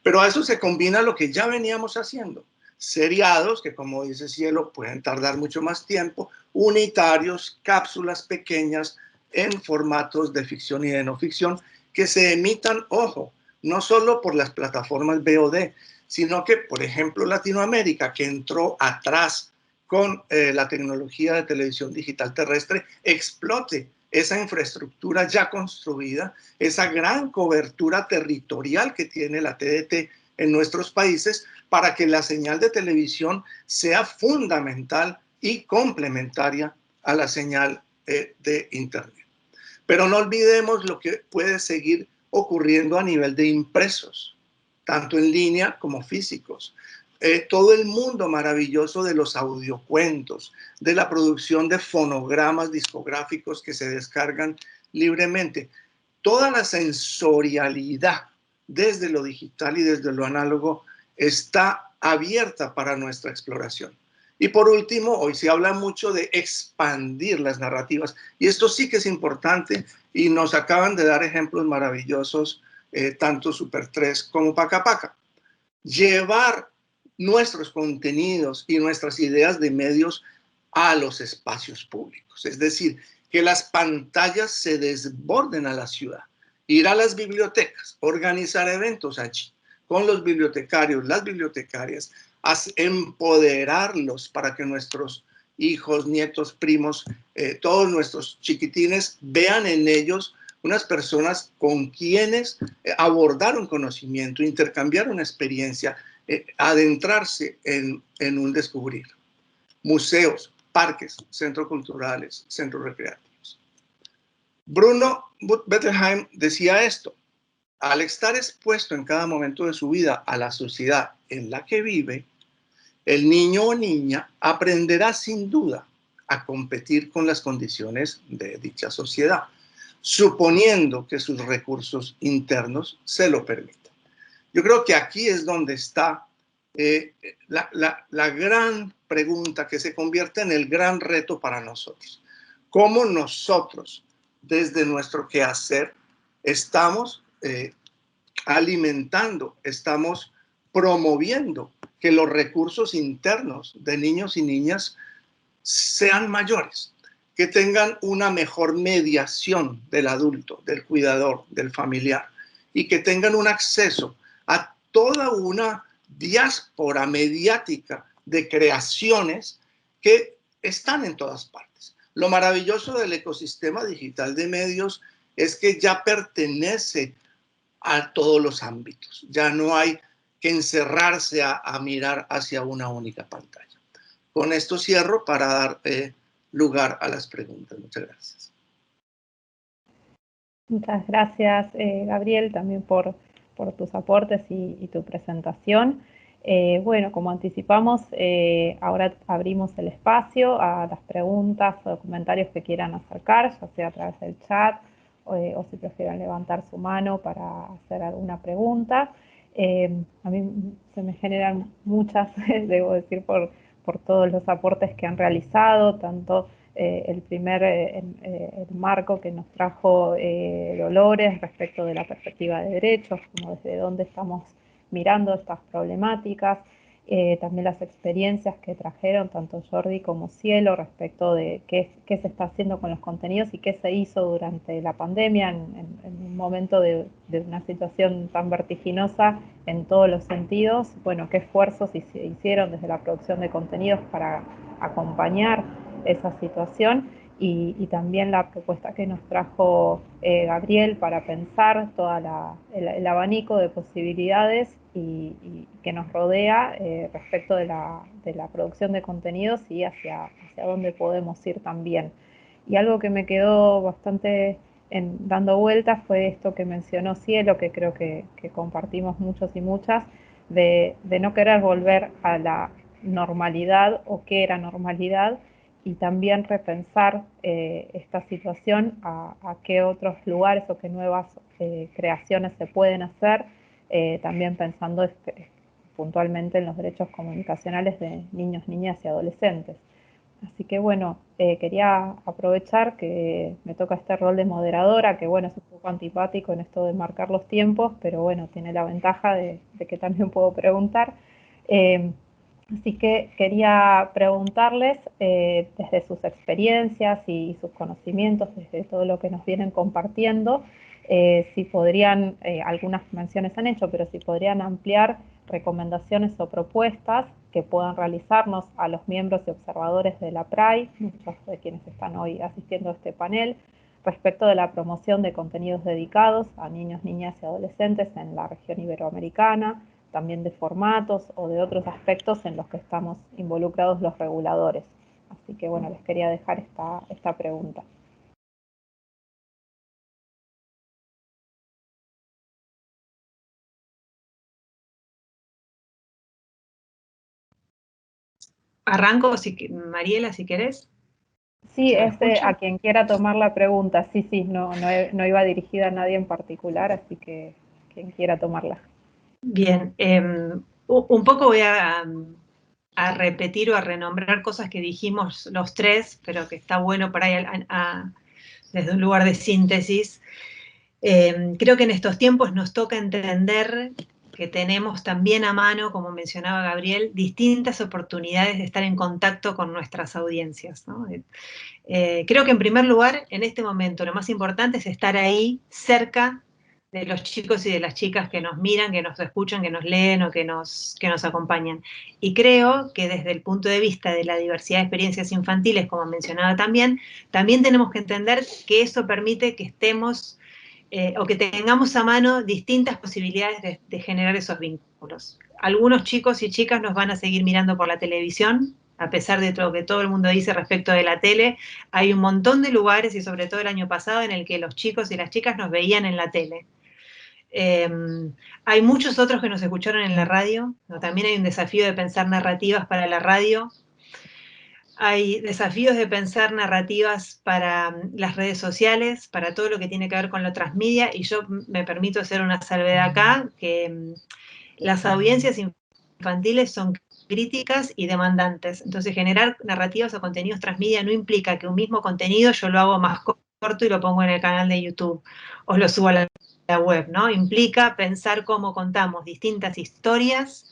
Pero a eso se combina lo que ya veníamos haciendo. Seriados, que como dice Cielo, pueden tardar mucho más tiempo, unitarios, cápsulas pequeñas en formatos de ficción y de no ficción, que se emitan, ojo, no solo por las plataformas VOD, sino que, por ejemplo, Latinoamérica, que entró atrás con la tecnología de televisión digital terrestre, explote esa infraestructura ya construida, esa gran cobertura territorial que tiene la TDT en nuestros países, para que la señal de televisión sea fundamental y complementaria a la señal de Internet. Pero no olvidemos lo que puede seguir ocurriendo a nivel de impresos, tanto en línea como físicos. Todo el mundo maravilloso de los audiocuentos, de la producción de fonogramas discográficos que se descargan libremente. Toda la sensorialidad desde lo digital y desde lo análogo está abierta para nuestra exploración. Y por último, hoy se habla mucho de expandir las narrativas, y esto sí que es importante, y nos acaban de dar ejemplos maravillosos, tanto Super 3 como Paca Paca. Llevar nuestros contenidos y nuestras ideas de medios a los espacios públicos, es decir, que las pantallas se desborden a la ciudad, ir a las bibliotecas, organizar eventos allí con los bibliotecarios, las bibliotecarias, empoderarlos para que nuestros hijos, nietos, primos, todos nuestros chiquitines vean en ellos unas personas con quienes abordar un conocimiento, intercambiar una experiencia, adentrarse en un descubrir. Museos, parques, centros culturales, centros recreativos. Bruno Bettelheim decía esto: al estar expuesto en cada momento de su vida a la sociedad en la que vive, el niño o niña aprenderá sin duda a competir con las condiciones de dicha sociedad, suponiendo que sus recursos internos se lo permitan. Yo creo que aquí es donde está la gran pregunta que se convierte en el gran reto para nosotros. ¿Cómo nosotros, desde nuestro quehacer, estamos alimentando, estamos promoviendo que los recursos internos de niños y niñas sean mayores? que tengan una mejor mediación del adulto, del cuidador, del familiar, y que tengan un acceso a toda una diáspora mediática de creaciones que están en todas partes. Lo maravilloso del ecosistema digital de medios es que ya pertenece a todos los ámbitos. Ya no hay que encerrarse a mirar hacia una única pantalla. Con esto cierro para dar lugar a las preguntas. Muchas gracias. Muchas gracias, Gabriel, también por tus aportes y tu presentación. Bueno, como anticipamos, ahora abrimos el espacio a las preguntas o comentarios que quieran acercar, ya sea a través del chat o si prefieren levantar su mano para hacer alguna pregunta. A mí se me generan muchas, debo decir, por todos los aportes que han realizado, tanto el marco que nos trajo Dolores respecto de la perspectiva de derechos, como desde dónde estamos mirando estas problemáticas, también las experiencias que trajeron tanto Jordi como Cielo respecto de qué se está haciendo con los contenidos y qué se hizo durante la pandemia en un momento de una situación tan vertiginosa en todos los sentidos. Bueno, qué esfuerzos se hicieron desde la producción de contenidos para acompañar esa situación y también la propuesta que nos trajo Gabriel para pensar todo el abanico de posibilidades y que nos rodea respecto de la producción de contenidos y hacia dónde podemos ir también. Y algo que me quedó bastante dando vueltas fue esto que mencionó Cielo, que creo que compartimos muchos y muchas, de no querer volver a la normalidad o qué era normalidad, y también repensar esta situación a qué otros lugares o qué nuevas creaciones se pueden hacer, también pensando puntualmente en los derechos comunicacionales de niños, niñas y adolescentes. Así que bueno, quería aprovechar que me toca este rol de moderadora, que bueno, es un poco antipático en esto de marcar los tiempos, pero bueno, tiene la ventaja de que también puedo preguntar. Así que quería preguntarles, desde sus experiencias y sus conocimientos, desde todo lo que nos vienen compartiendo, si podrían, algunas menciones han hecho, pero si podrían ampliar recomendaciones o propuestas que puedan realizarnos a los miembros y observadores de la PRAI, muchos de quienes están hoy asistiendo a este panel, respecto de la promoción de contenidos dedicados a niños, niñas y adolescentes en la región iberoamericana, también de formatos o de otros aspectos en los que estamos involucrados los reguladores. Así que bueno, les quería dejar esta pregunta. Arranco, Mariela, si querés. Sí, a quien quiera tomar la pregunta. Sí, no iba dirigida a nadie en particular, así que quien quiera tomarla. Bien, un poco voy a repetir o a renombrar cosas que dijimos los tres, pero que está bueno por ahí desde un lugar de síntesis. Creo que en estos tiempos nos toca entender que tenemos también a mano, como mencionaba Gabriel, distintas oportunidades de estar en contacto con nuestras audiencias, ¿no? Creo que en primer lugar, en este momento, lo más importante es estar ahí, cerca de los chicos y de las chicas que nos miran, que nos escuchan, que nos leen o que nos acompañan. Y creo que desde el punto de vista de la diversidad de experiencias infantiles, como mencionaba también tenemos que entender que eso permite que estemos o que tengamos a mano distintas posibilidades de generar esos vínculos. Algunos chicos y chicas nos van a seguir mirando por la televisión, a pesar de todo lo que todo el mundo dice respecto de la tele. Hay un montón de lugares, y sobre todo el año pasado, en el que los chicos y las chicas nos veían en la tele. Hay muchos otros que nos escucharon en la radio, ¿no? También hay un desafío de pensar narrativas para la radio. Hay desafíos de pensar narrativas para las redes sociales, para todo lo que tiene que ver con lo transmedia, y yo me permito hacer una salvedad acá, que las audiencias infantiles son críticas y demandantes. Entonces, generar narrativas o contenidos transmedia no implica que un mismo contenido yo lo hago más corto y lo pongo en el canal de YouTube o lo subo a la web, ¿no? Implica pensar cómo contamos distintas historias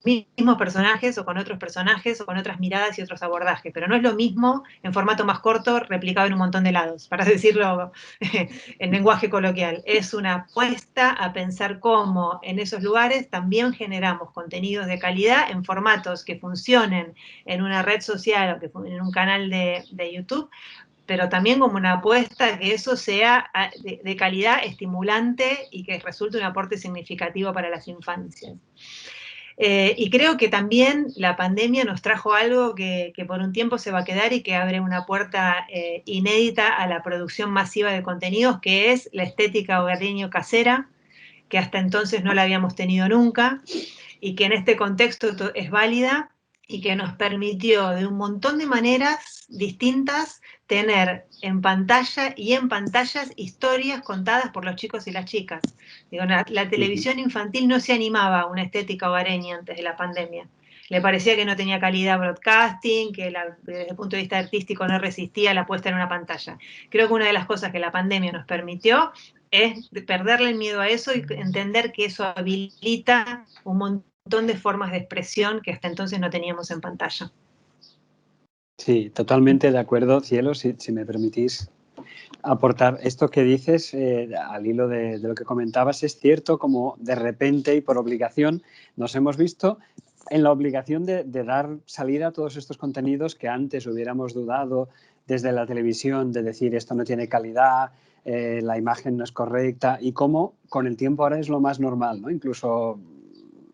mismos personajes o con otros personajes o con otras miradas y otros abordajes, pero no es lo mismo en formato más corto replicado en un montón de lados, para decirlo en lenguaje coloquial. Es una apuesta a pensar cómo en esos lugares también generamos contenidos de calidad en formatos que funcionen en una red social o que en un canal de YouTube, pero también como una apuesta a que eso sea de calidad, estimulante y que resulte un aporte significativo para las infancias. Y creo que también la pandemia nos trajo algo que por un tiempo se va a quedar y que abre una puerta inédita a la producción masiva de contenidos, que es la estética hogareño casera, que hasta entonces no la habíamos tenido nunca, y que en este contexto es válida y que nos permitió de un montón de maneras distintas tener en pantalla y en pantallas historias contadas por los chicos y las chicas. Digo, la televisión infantil no se animaba a una estética hogareña antes de la pandemia. Le parecía que no tenía calidad broadcasting, que desde el punto de vista artístico no resistía la puesta en una pantalla. Creo que una de las cosas que la pandemia nos permitió es perderle el miedo a eso y entender que eso habilita un montón de formas de expresión que hasta entonces no teníamos en pantalla. Sí, totalmente de acuerdo, Cielo, si me permitís aportar esto que dices al hilo de lo que comentabas. Es cierto, como de repente y por obligación nos hemos visto en la obligación de dar salida a todos estos contenidos que antes hubiéramos dudado desde la televisión, de decir esto no tiene calidad, la imagen no es correcta, y cómo con el tiempo ahora es lo más normal, ¿no? Incluso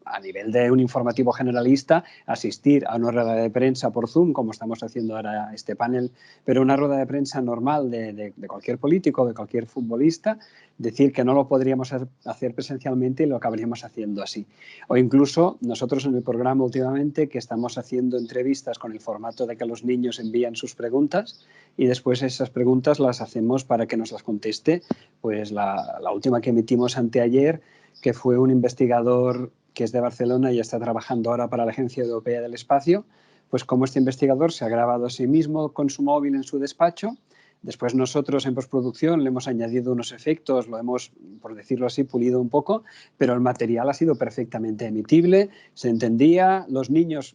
a nivel de un informativo generalista, asistir a una rueda de prensa por Zoom, como estamos haciendo ahora este panel, pero una rueda de prensa normal de cualquier político, de cualquier futbolista, decir que no lo podríamos hacer presencialmente y lo acabaríamos haciendo así. O incluso nosotros en el programa últimamente, que estamos haciendo entrevistas con el formato de que los niños envían sus preguntas y después esas preguntas las hacemos para que nos las conteste. Pues la última que emitimos anteayer, que fue un investigador que es de Barcelona y está trabajando ahora para la Agencia Europea del Espacio, pues como este investigador se ha grabado a sí mismo con su móvil en su despacho, después nosotros en postproducción le hemos añadido unos efectos, lo hemos, por decirlo así, pulido un poco, pero el material ha sido perfectamente emitible, se entendía, los niños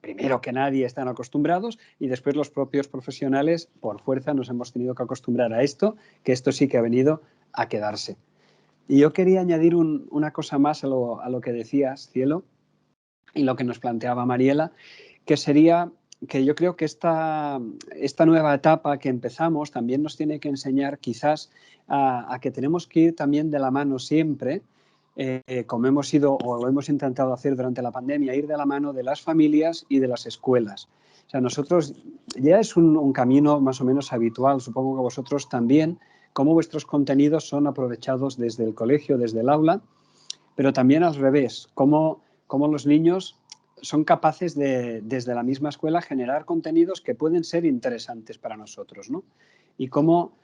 primero que nadie están acostumbrados y después los propios profesionales por fuerza nos hemos tenido que acostumbrar a esto, que esto sí que ha venido a quedarse. Y yo quería añadir una cosa más a lo que decías, Cielo, y lo que nos planteaba Mariela, que sería que yo creo que esta nueva etapa que empezamos también nos tiene que enseñar quizás a que tenemos que ir también de la mano siempre, como hemos ido o lo hemos intentado hacer durante la pandemia, ir de la mano de las familias y de las escuelas. O sea, nosotros ya es un camino más o menos habitual, supongo que vosotros también, cómo vuestros contenidos son aprovechados desde el colegio, desde el aula, pero también al revés, cómo los niños son capaces de, desde la misma escuela, generar contenidos que pueden ser interesantes para nosotros, ¿no? Y cómo,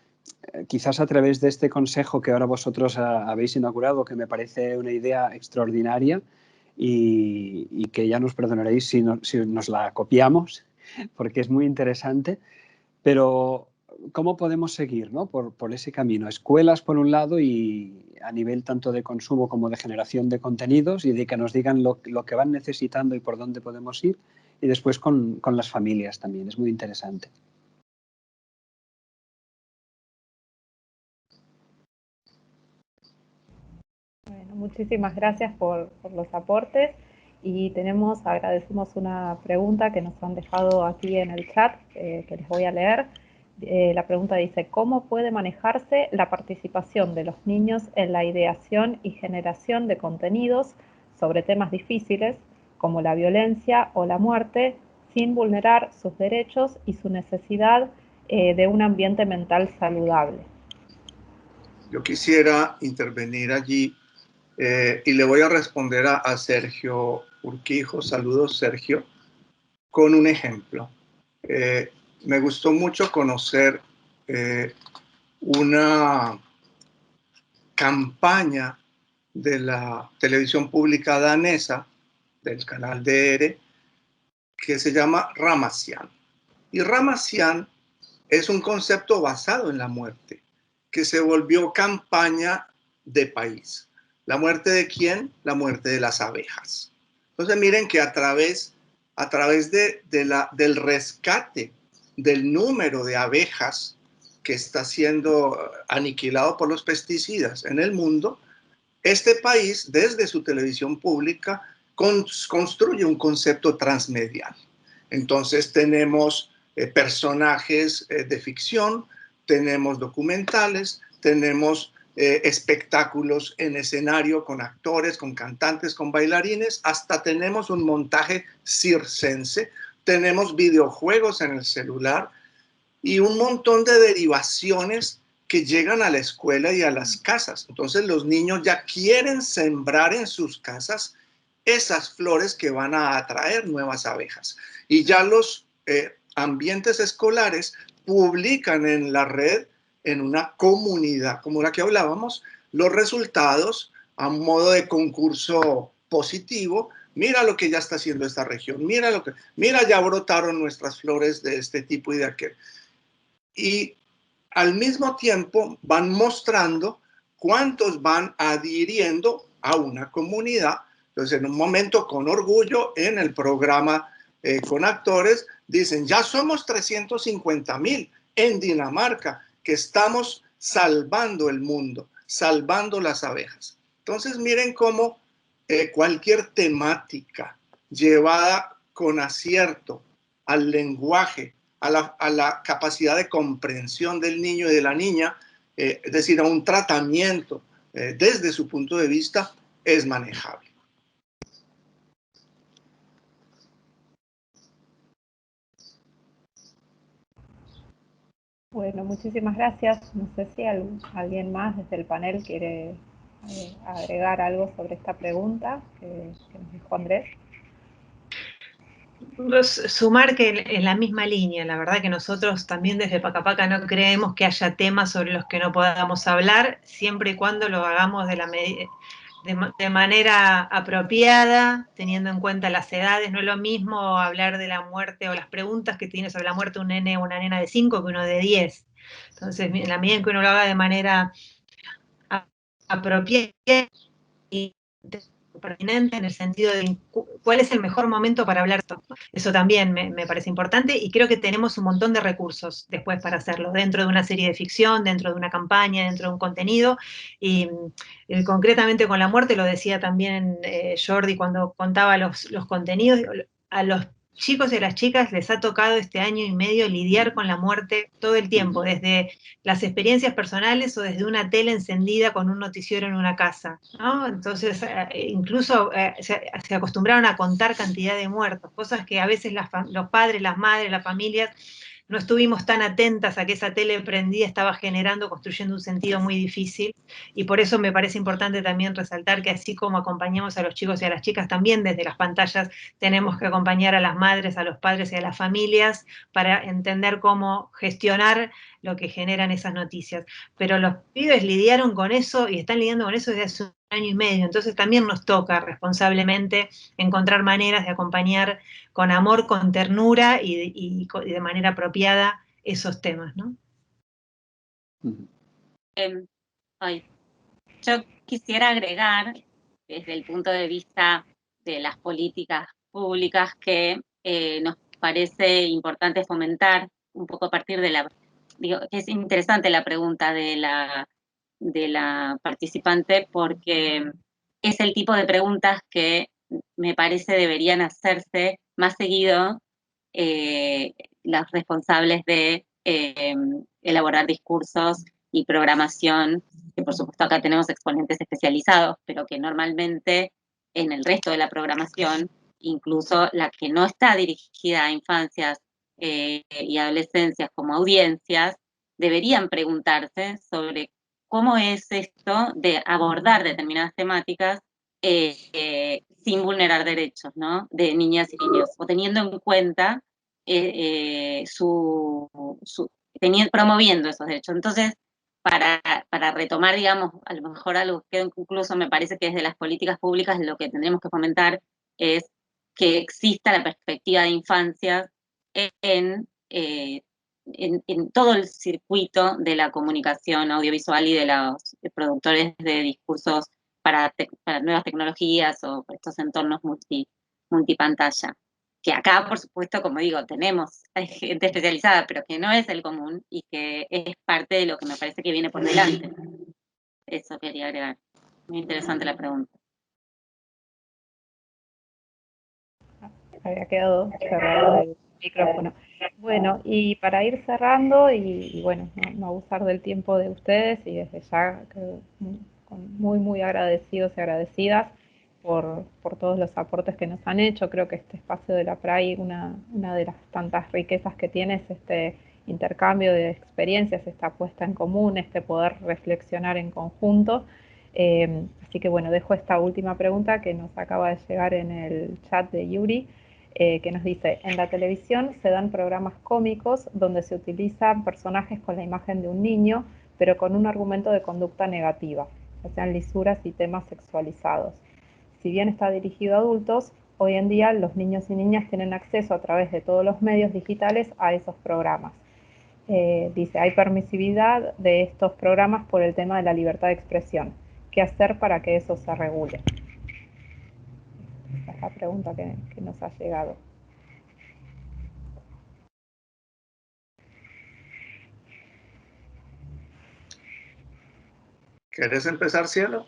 quizás a través de este consejo que ahora vosotros habéis inaugurado, que me parece una idea extraordinaria y que ya nos perdonaréis si nos la copiamos, porque es muy interesante, pero ¿cómo podemos seguir, ¿no? por ese camino? Escuelas, por un lado, y a nivel tanto de consumo como de generación de contenidos y de que nos digan lo que van necesitando y por dónde podemos ir. Y después con las familias también. Es muy interesante. Bueno, muchísimas gracias por los aportes y agradecemos una pregunta que nos han dejado aquí en el chat, que les voy a leer. La pregunta dice, ¿cómo puede manejarse la participación de los niños en la ideación y generación de contenidos sobre temas difíciles como la violencia o la muerte sin vulnerar sus derechos y su necesidad de un ambiente mental saludable? Yo quisiera intervenir allí y le voy a responder a Sergio Urquijo. Saludos, Sergio, con un ejemplo. Me gustó mucho conocer una campaña de la televisión pública danesa, del canal DR, que se llama Ramasian. Y Ramasian es un concepto basado en la muerte, que se volvió campaña de país. ¿La muerte de quién? La muerte de las abejas. Entonces miren que a través del rescate del número de abejas que está siendo aniquilado por los pesticidas en el mundo, este país, desde su televisión pública, construye un concepto transmedial. Entonces tenemos personajes de ficción, tenemos documentales, tenemos espectáculos en escenario con actores, con cantantes, con bailarines, hasta tenemos un montaje circense, tenemos videojuegos en el celular y un montón de derivaciones que llegan a la escuela y a las casas. Entonces los niños ya quieren sembrar en sus casas esas flores que van a atraer nuevas abejas. Y ya los ambientes escolares publican en la red, en una comunidad como la que hablábamos, los resultados a modo de concurso positivo. Mira lo que ya está haciendo esta región, mira ya brotaron nuestras flores de este tipo y de aquel. Y al mismo tiempo van mostrando cuántos van adhiriendo a una comunidad. Entonces, en un momento, con orgullo, en el programa con actores, dicen, ya somos 350,000 en Dinamarca, que estamos salvando el mundo, salvando las abejas. Entonces, miren cómo cualquier temática llevada con acierto al lenguaje, a la capacidad de comprensión del niño y de la niña, es decir, a un tratamiento desde su punto de vista, es manejable. Bueno, muchísimas gracias. No sé si alguien más desde el panel quiere agregar algo sobre esta pregunta que nos dijo Andrés. Sumar que en la misma línea, la verdad que nosotros también desde Pacapaca no creemos que haya temas sobre los que no podamos hablar, siempre y cuando lo hagamos de manera apropiada, teniendo en cuenta las edades. No es lo mismo hablar de la muerte o las preguntas que tiene sobre la muerte un nene o una nena de 5 que uno de 10. Entonces, en la medida en que uno lo haga de manera apropiada y pertinente, en el sentido de cuál es el mejor momento para hablar esto. Eso también me parece importante y creo que tenemos un montón de recursos después para hacerlo, dentro de una serie de ficción, dentro de una campaña, dentro de un contenido. Y concretamente con la muerte, lo decía también Jordi cuando contaba los contenidos, a los chicos y a las chicas les ha tocado este año y medio lidiar con la muerte todo el tiempo, desde las experiencias personales o desde una tele encendida con un noticiero en una casa, ¿no? Entonces, incluso se acostumbraron a contar cantidad de muertos, cosas que a veces los padres, las madres, las familias no estuvimos tan atentas a que esa tele prendida estaba generando, construyendo un sentido muy difícil, y por eso me parece importante también resaltar que así como acompañamos a los chicos y a las chicas, también desde las pantallas tenemos que acompañar a las madres, a los padres y a las familias para entender cómo gestionar lo que generan esas noticias. Pero los pibes lidiaron con eso y están lidiando con eso desde hace un año y medio, entonces también nos toca responsablemente encontrar maneras de acompañar con amor, con ternura y de manera apropiada esos temas, ¿no? Yo quisiera agregar, desde el punto de vista de las políticas públicas, que nos parece importante fomentar, un poco a partir de que es interesante la pregunta de la participante, porque es el tipo de preguntas que me parece deberían hacerse más seguido los responsables de elaborar discursos y programación, que por supuesto acá tenemos exponentes especializados, pero que normalmente en el resto de la programación, incluso la que no está dirigida a infancias y adolescencias como audiencias, deberían preguntarse sobre cómo es esto de abordar determinadas temáticas sin vulnerar derechos, ¿no?, de niñas y niños, o teniendo en cuenta promoviendo esos derechos. Entonces, para retomar, digamos, a lo mejor algo que incluso me parece que desde las políticas públicas lo que tendremos que fomentar es que exista la perspectiva de infancia en todo el circuito de la comunicación audiovisual y de los productores de discursos para nuevas tecnologías o estos entornos multipantalla. Que acá, por supuesto, como digo, tenemos gente especializada, pero que no es el común y que es parte de lo que me parece que viene por delante. Eso quería agregar. Muy interesante la pregunta. Había quedado cerrado el micrófono. Bueno, y para ir cerrando y bueno, no abusar del tiempo de ustedes y desde ya muy agradecidos y agradecidas por todos los aportes que nos han hecho. Creo que este espacio de la PRAI, una de las tantas riquezas que tiene es este intercambio de experiencias, esta puesta en común, este poder reflexionar en conjunto. Así que bueno, dejo esta última pregunta que nos acaba de llegar en el chat de Yuri, que nos dice: en la televisión se dan programas cómicos donde se utilizan personajes con la imagen de un niño, pero con un argumento de conducta negativa, ya sean lisuras y temas sexualizados. Si bien está dirigido a adultos, hoy en día los niños y niñas tienen acceso a través de todos los medios digitales a esos programas. Dice, hay permisividad de estos programas por el tema de la libertad de expresión. ¿Qué hacer para que eso se regule? Esa es la pregunta que nos ha llegado. ¿Querés empezar, Cielo?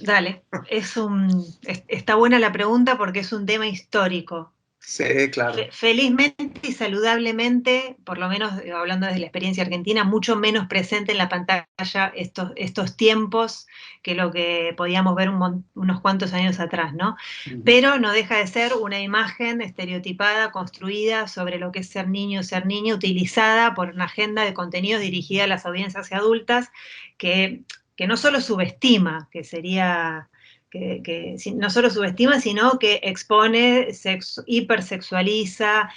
Dale, está buena la pregunta porque es un tema histórico. Sí, claro. Felizmente y saludablemente, por lo menos hablando desde la experiencia argentina, mucho menos presente en la pantalla estos tiempos que lo que podíamos ver unos cuantos años atrás, ¿no? Pero no deja de ser una imagen estereotipada, construida sobre lo que es ser niño, utilizada por una agenda de contenidos dirigida a las audiencias adultas que no solo subestima, que sería... Que no solo subestima, sino que expone, hipersexualiza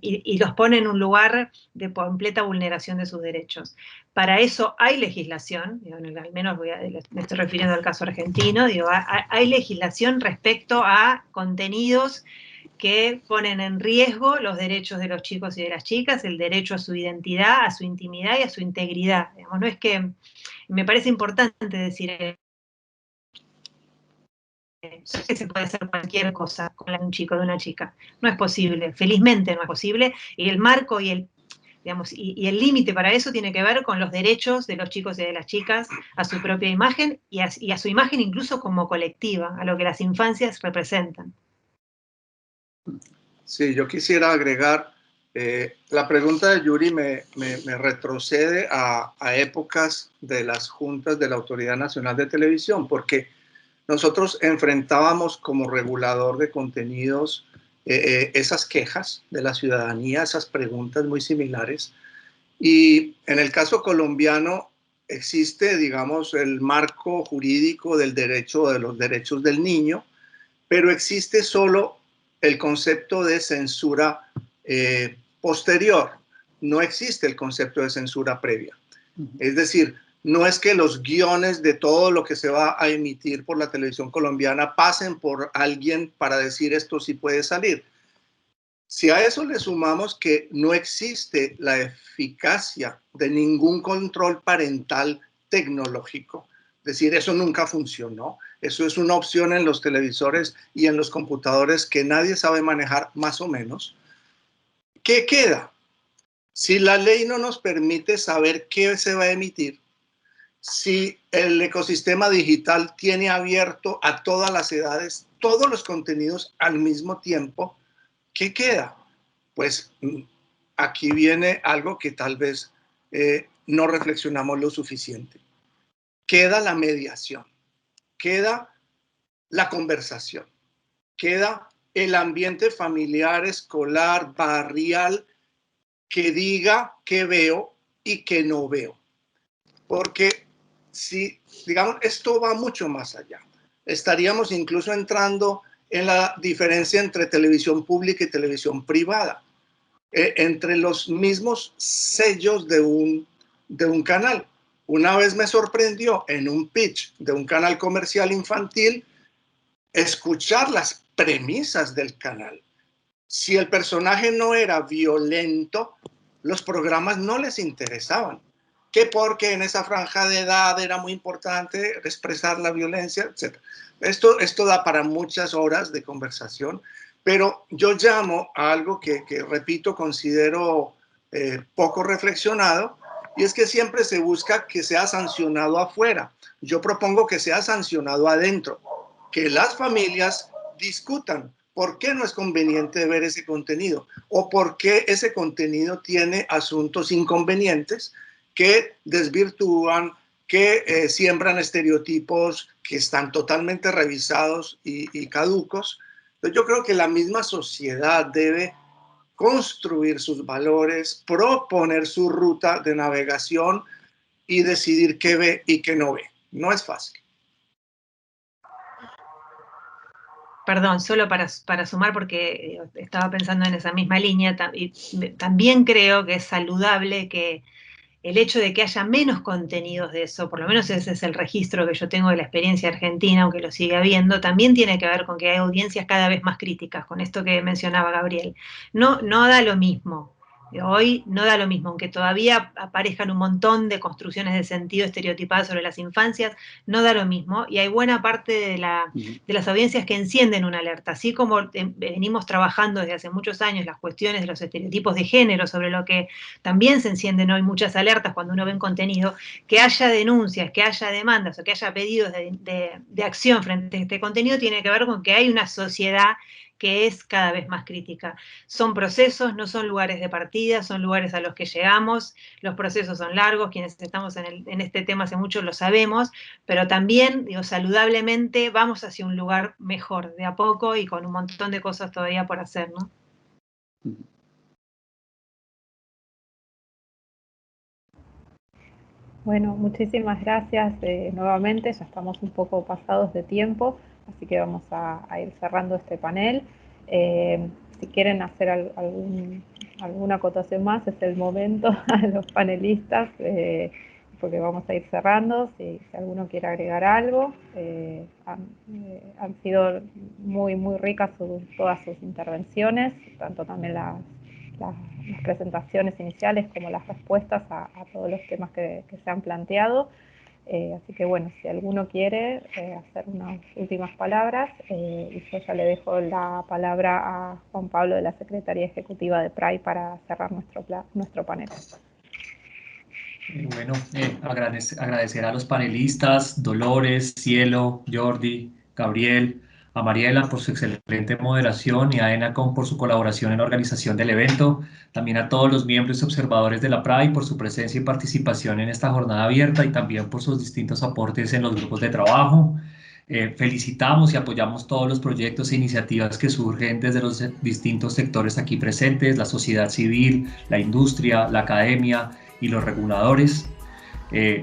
y los pone en un lugar de completa vulneración de sus derechos. Para eso hay legislación, al menos me estoy refiriendo al caso argentino, hay legislación respecto a contenidos que ponen en riesgo los derechos de los chicos y de las chicas, el derecho a su identidad, a su intimidad y a su integridad. Digamos, no es que, me parece importante decir que se puede hacer cualquier cosa con un chico o de una chica. No es posible, felizmente no es posible, y el marco y el límite para eso tiene que ver con los derechos de los chicos y de las chicas a su propia imagen y a su imagen incluso como colectiva, a lo que las infancias representan. Sí, yo quisiera agregar, la pregunta de Yuri me retrocede a épocas de las juntas de la Autoridad Nacional de Televisión, porque nosotros enfrentábamos como regulador de contenidos esas quejas de la ciudadanía, esas preguntas muy similares. Y en el caso colombiano existe, digamos, el marco jurídico del derecho, de los derechos del niño, pero existe solo el concepto de censura posterior. No existe el concepto de censura previa. Es decir, no es que los guiones de todo lo que se va a emitir por la televisión colombiana pasen por alguien para decir esto sí puede salir. Si a eso le sumamos que no existe la eficacia de ningún control parental tecnológico, es decir, eso nunca funcionó, eso es una opción en los televisores y en los computadores que nadie sabe manejar más o menos, ¿qué queda? Si la ley no nos permite saber qué se va a emitir, si el ecosistema digital tiene abierto a todas las edades, todos los contenidos al mismo tiempo, ¿qué queda? Pues aquí viene algo que tal vez no reflexionamos lo suficiente. Queda la mediación, queda la conversación, queda el ambiente familiar, escolar, barrial, que diga qué veo y qué no veo. Porque si, digamos, esto va mucho más allá. Estaríamos incluso entrando en la diferencia entre televisión pública y televisión privada, entre los mismos sellos de un canal. Una vez me sorprendió en un pitch de un canal comercial infantil escuchar las premisas del canal. Si el personaje no era violento, los programas no les interesaban. que porque en esa franja de edad era muy importante expresar la violencia, etc. Esto da para muchas horas de conversación, pero yo llamo a algo que repito, considero poco reflexionado, y es que siempre se busca que sea sancionado afuera. Yo propongo que sea sancionado adentro, que las familias discutan por qué no es conveniente ver ese contenido o por qué ese contenido tiene asuntos inconvenientes que desvirtúan, que siembran estereotipos que están totalmente revisados y caducos. Entonces yo creo que la misma sociedad debe construir sus valores, proponer su ruta de navegación y decidir qué ve y qué no ve. No es fácil. Perdón, solo para sumar, porque estaba pensando en esa misma línea, y también creo que es saludable que el hecho de que haya menos contenidos de eso, por lo menos ese es el registro que yo tengo de la experiencia argentina, aunque lo siga habiendo, también tiene que ver con que hay audiencias cada vez más críticas, con esto que mencionaba Gabriel. No da lo mismo. Hoy no da lo mismo, aunque todavía aparezcan un montón de construcciones de sentido estereotipadas sobre las infancias, no da lo mismo, y hay buena parte de las audiencias que encienden una alerta, así como venimos trabajando desde hace muchos años las cuestiones de los estereotipos de género, sobre lo que también se encienden hoy muchas alertas cuando uno ve un contenido, que haya denuncias, que haya demandas o que haya pedidos de acción frente a este contenido, tiene que ver con que hay una sociedad que es cada vez más crítica. Son procesos, no son lugares de partida, son lugares a los que llegamos, los procesos son largos, quienes estamos en este tema hace mucho lo sabemos, pero también, digo, saludablemente vamos hacia un lugar mejor, de a poco y con un montón de cosas todavía por hacer, ¿no? Bueno, muchísimas gracias nuevamente, ya estamos un poco pasados de tiempo, así que vamos a ir cerrando este panel. Si quieren hacer alguna acotación más, es el momento a los panelistas, porque vamos a ir cerrando. Si alguno quiere agregar algo, han sido muy ricas todas sus intervenciones, tanto también las presentaciones iniciales como las respuestas a todos los temas que se han planteado. Así que bueno, si alguno quiere hacer unas últimas palabras, y yo ya le dejo la palabra a Juan Pablo de la Secretaría Ejecutiva de PRAI para cerrar nuestro panel. Bueno, agradecer a los panelistas, Dolores, Cielo, Jordi, Gabriel, a Mariela por su excelente moderación y a ENACOM por su colaboración en la organización del evento. También a todos los miembros y observadores de la PRAI por su presencia y participación en esta jornada abierta y también por sus distintos aportes en los grupos de trabajo. Felicitamos y apoyamos todos los proyectos e iniciativas que surgen desde los distintos sectores aquí presentes, la sociedad civil, la industria, la academia y los reguladores.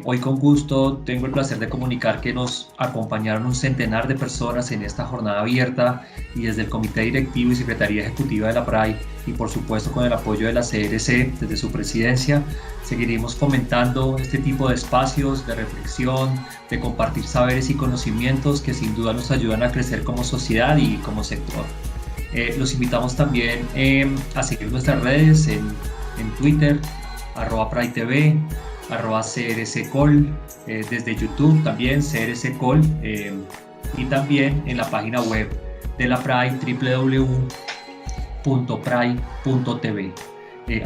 Hoy con gusto tengo el placer de comunicar que nos acompañaron un centenar de personas en esta jornada abierta y desde el Comité Directivo y Secretaría Ejecutiva de la PRAI y por supuesto con el apoyo de la CRC desde su presidencia, seguiremos fomentando este tipo de espacios de reflexión, de compartir saberes y conocimientos que sin duda nos ayudan a crecer como sociedad y como sector. Los invitamos también a seguir nuestras redes en Twitter, @PRAITV, @CRCCol, desde YouTube también CRCCol, y también en la página web de la PRAI, www.prai.tv.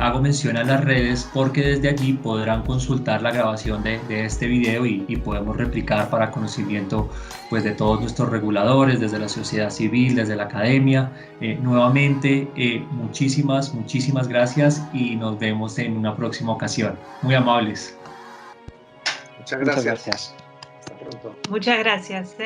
Hago mención a las redes porque desde allí podrán consultar la grabación de este video y podemos replicar para conocimiento pues, de todos nuestros reguladores, desde la sociedad civil, desde la academia. Nuevamente, muchísimas gracias y nos vemos en una próxima ocasión. Muy amables. Muchas gracias. Muchas gracias. Hasta pronto. Muchas gracias.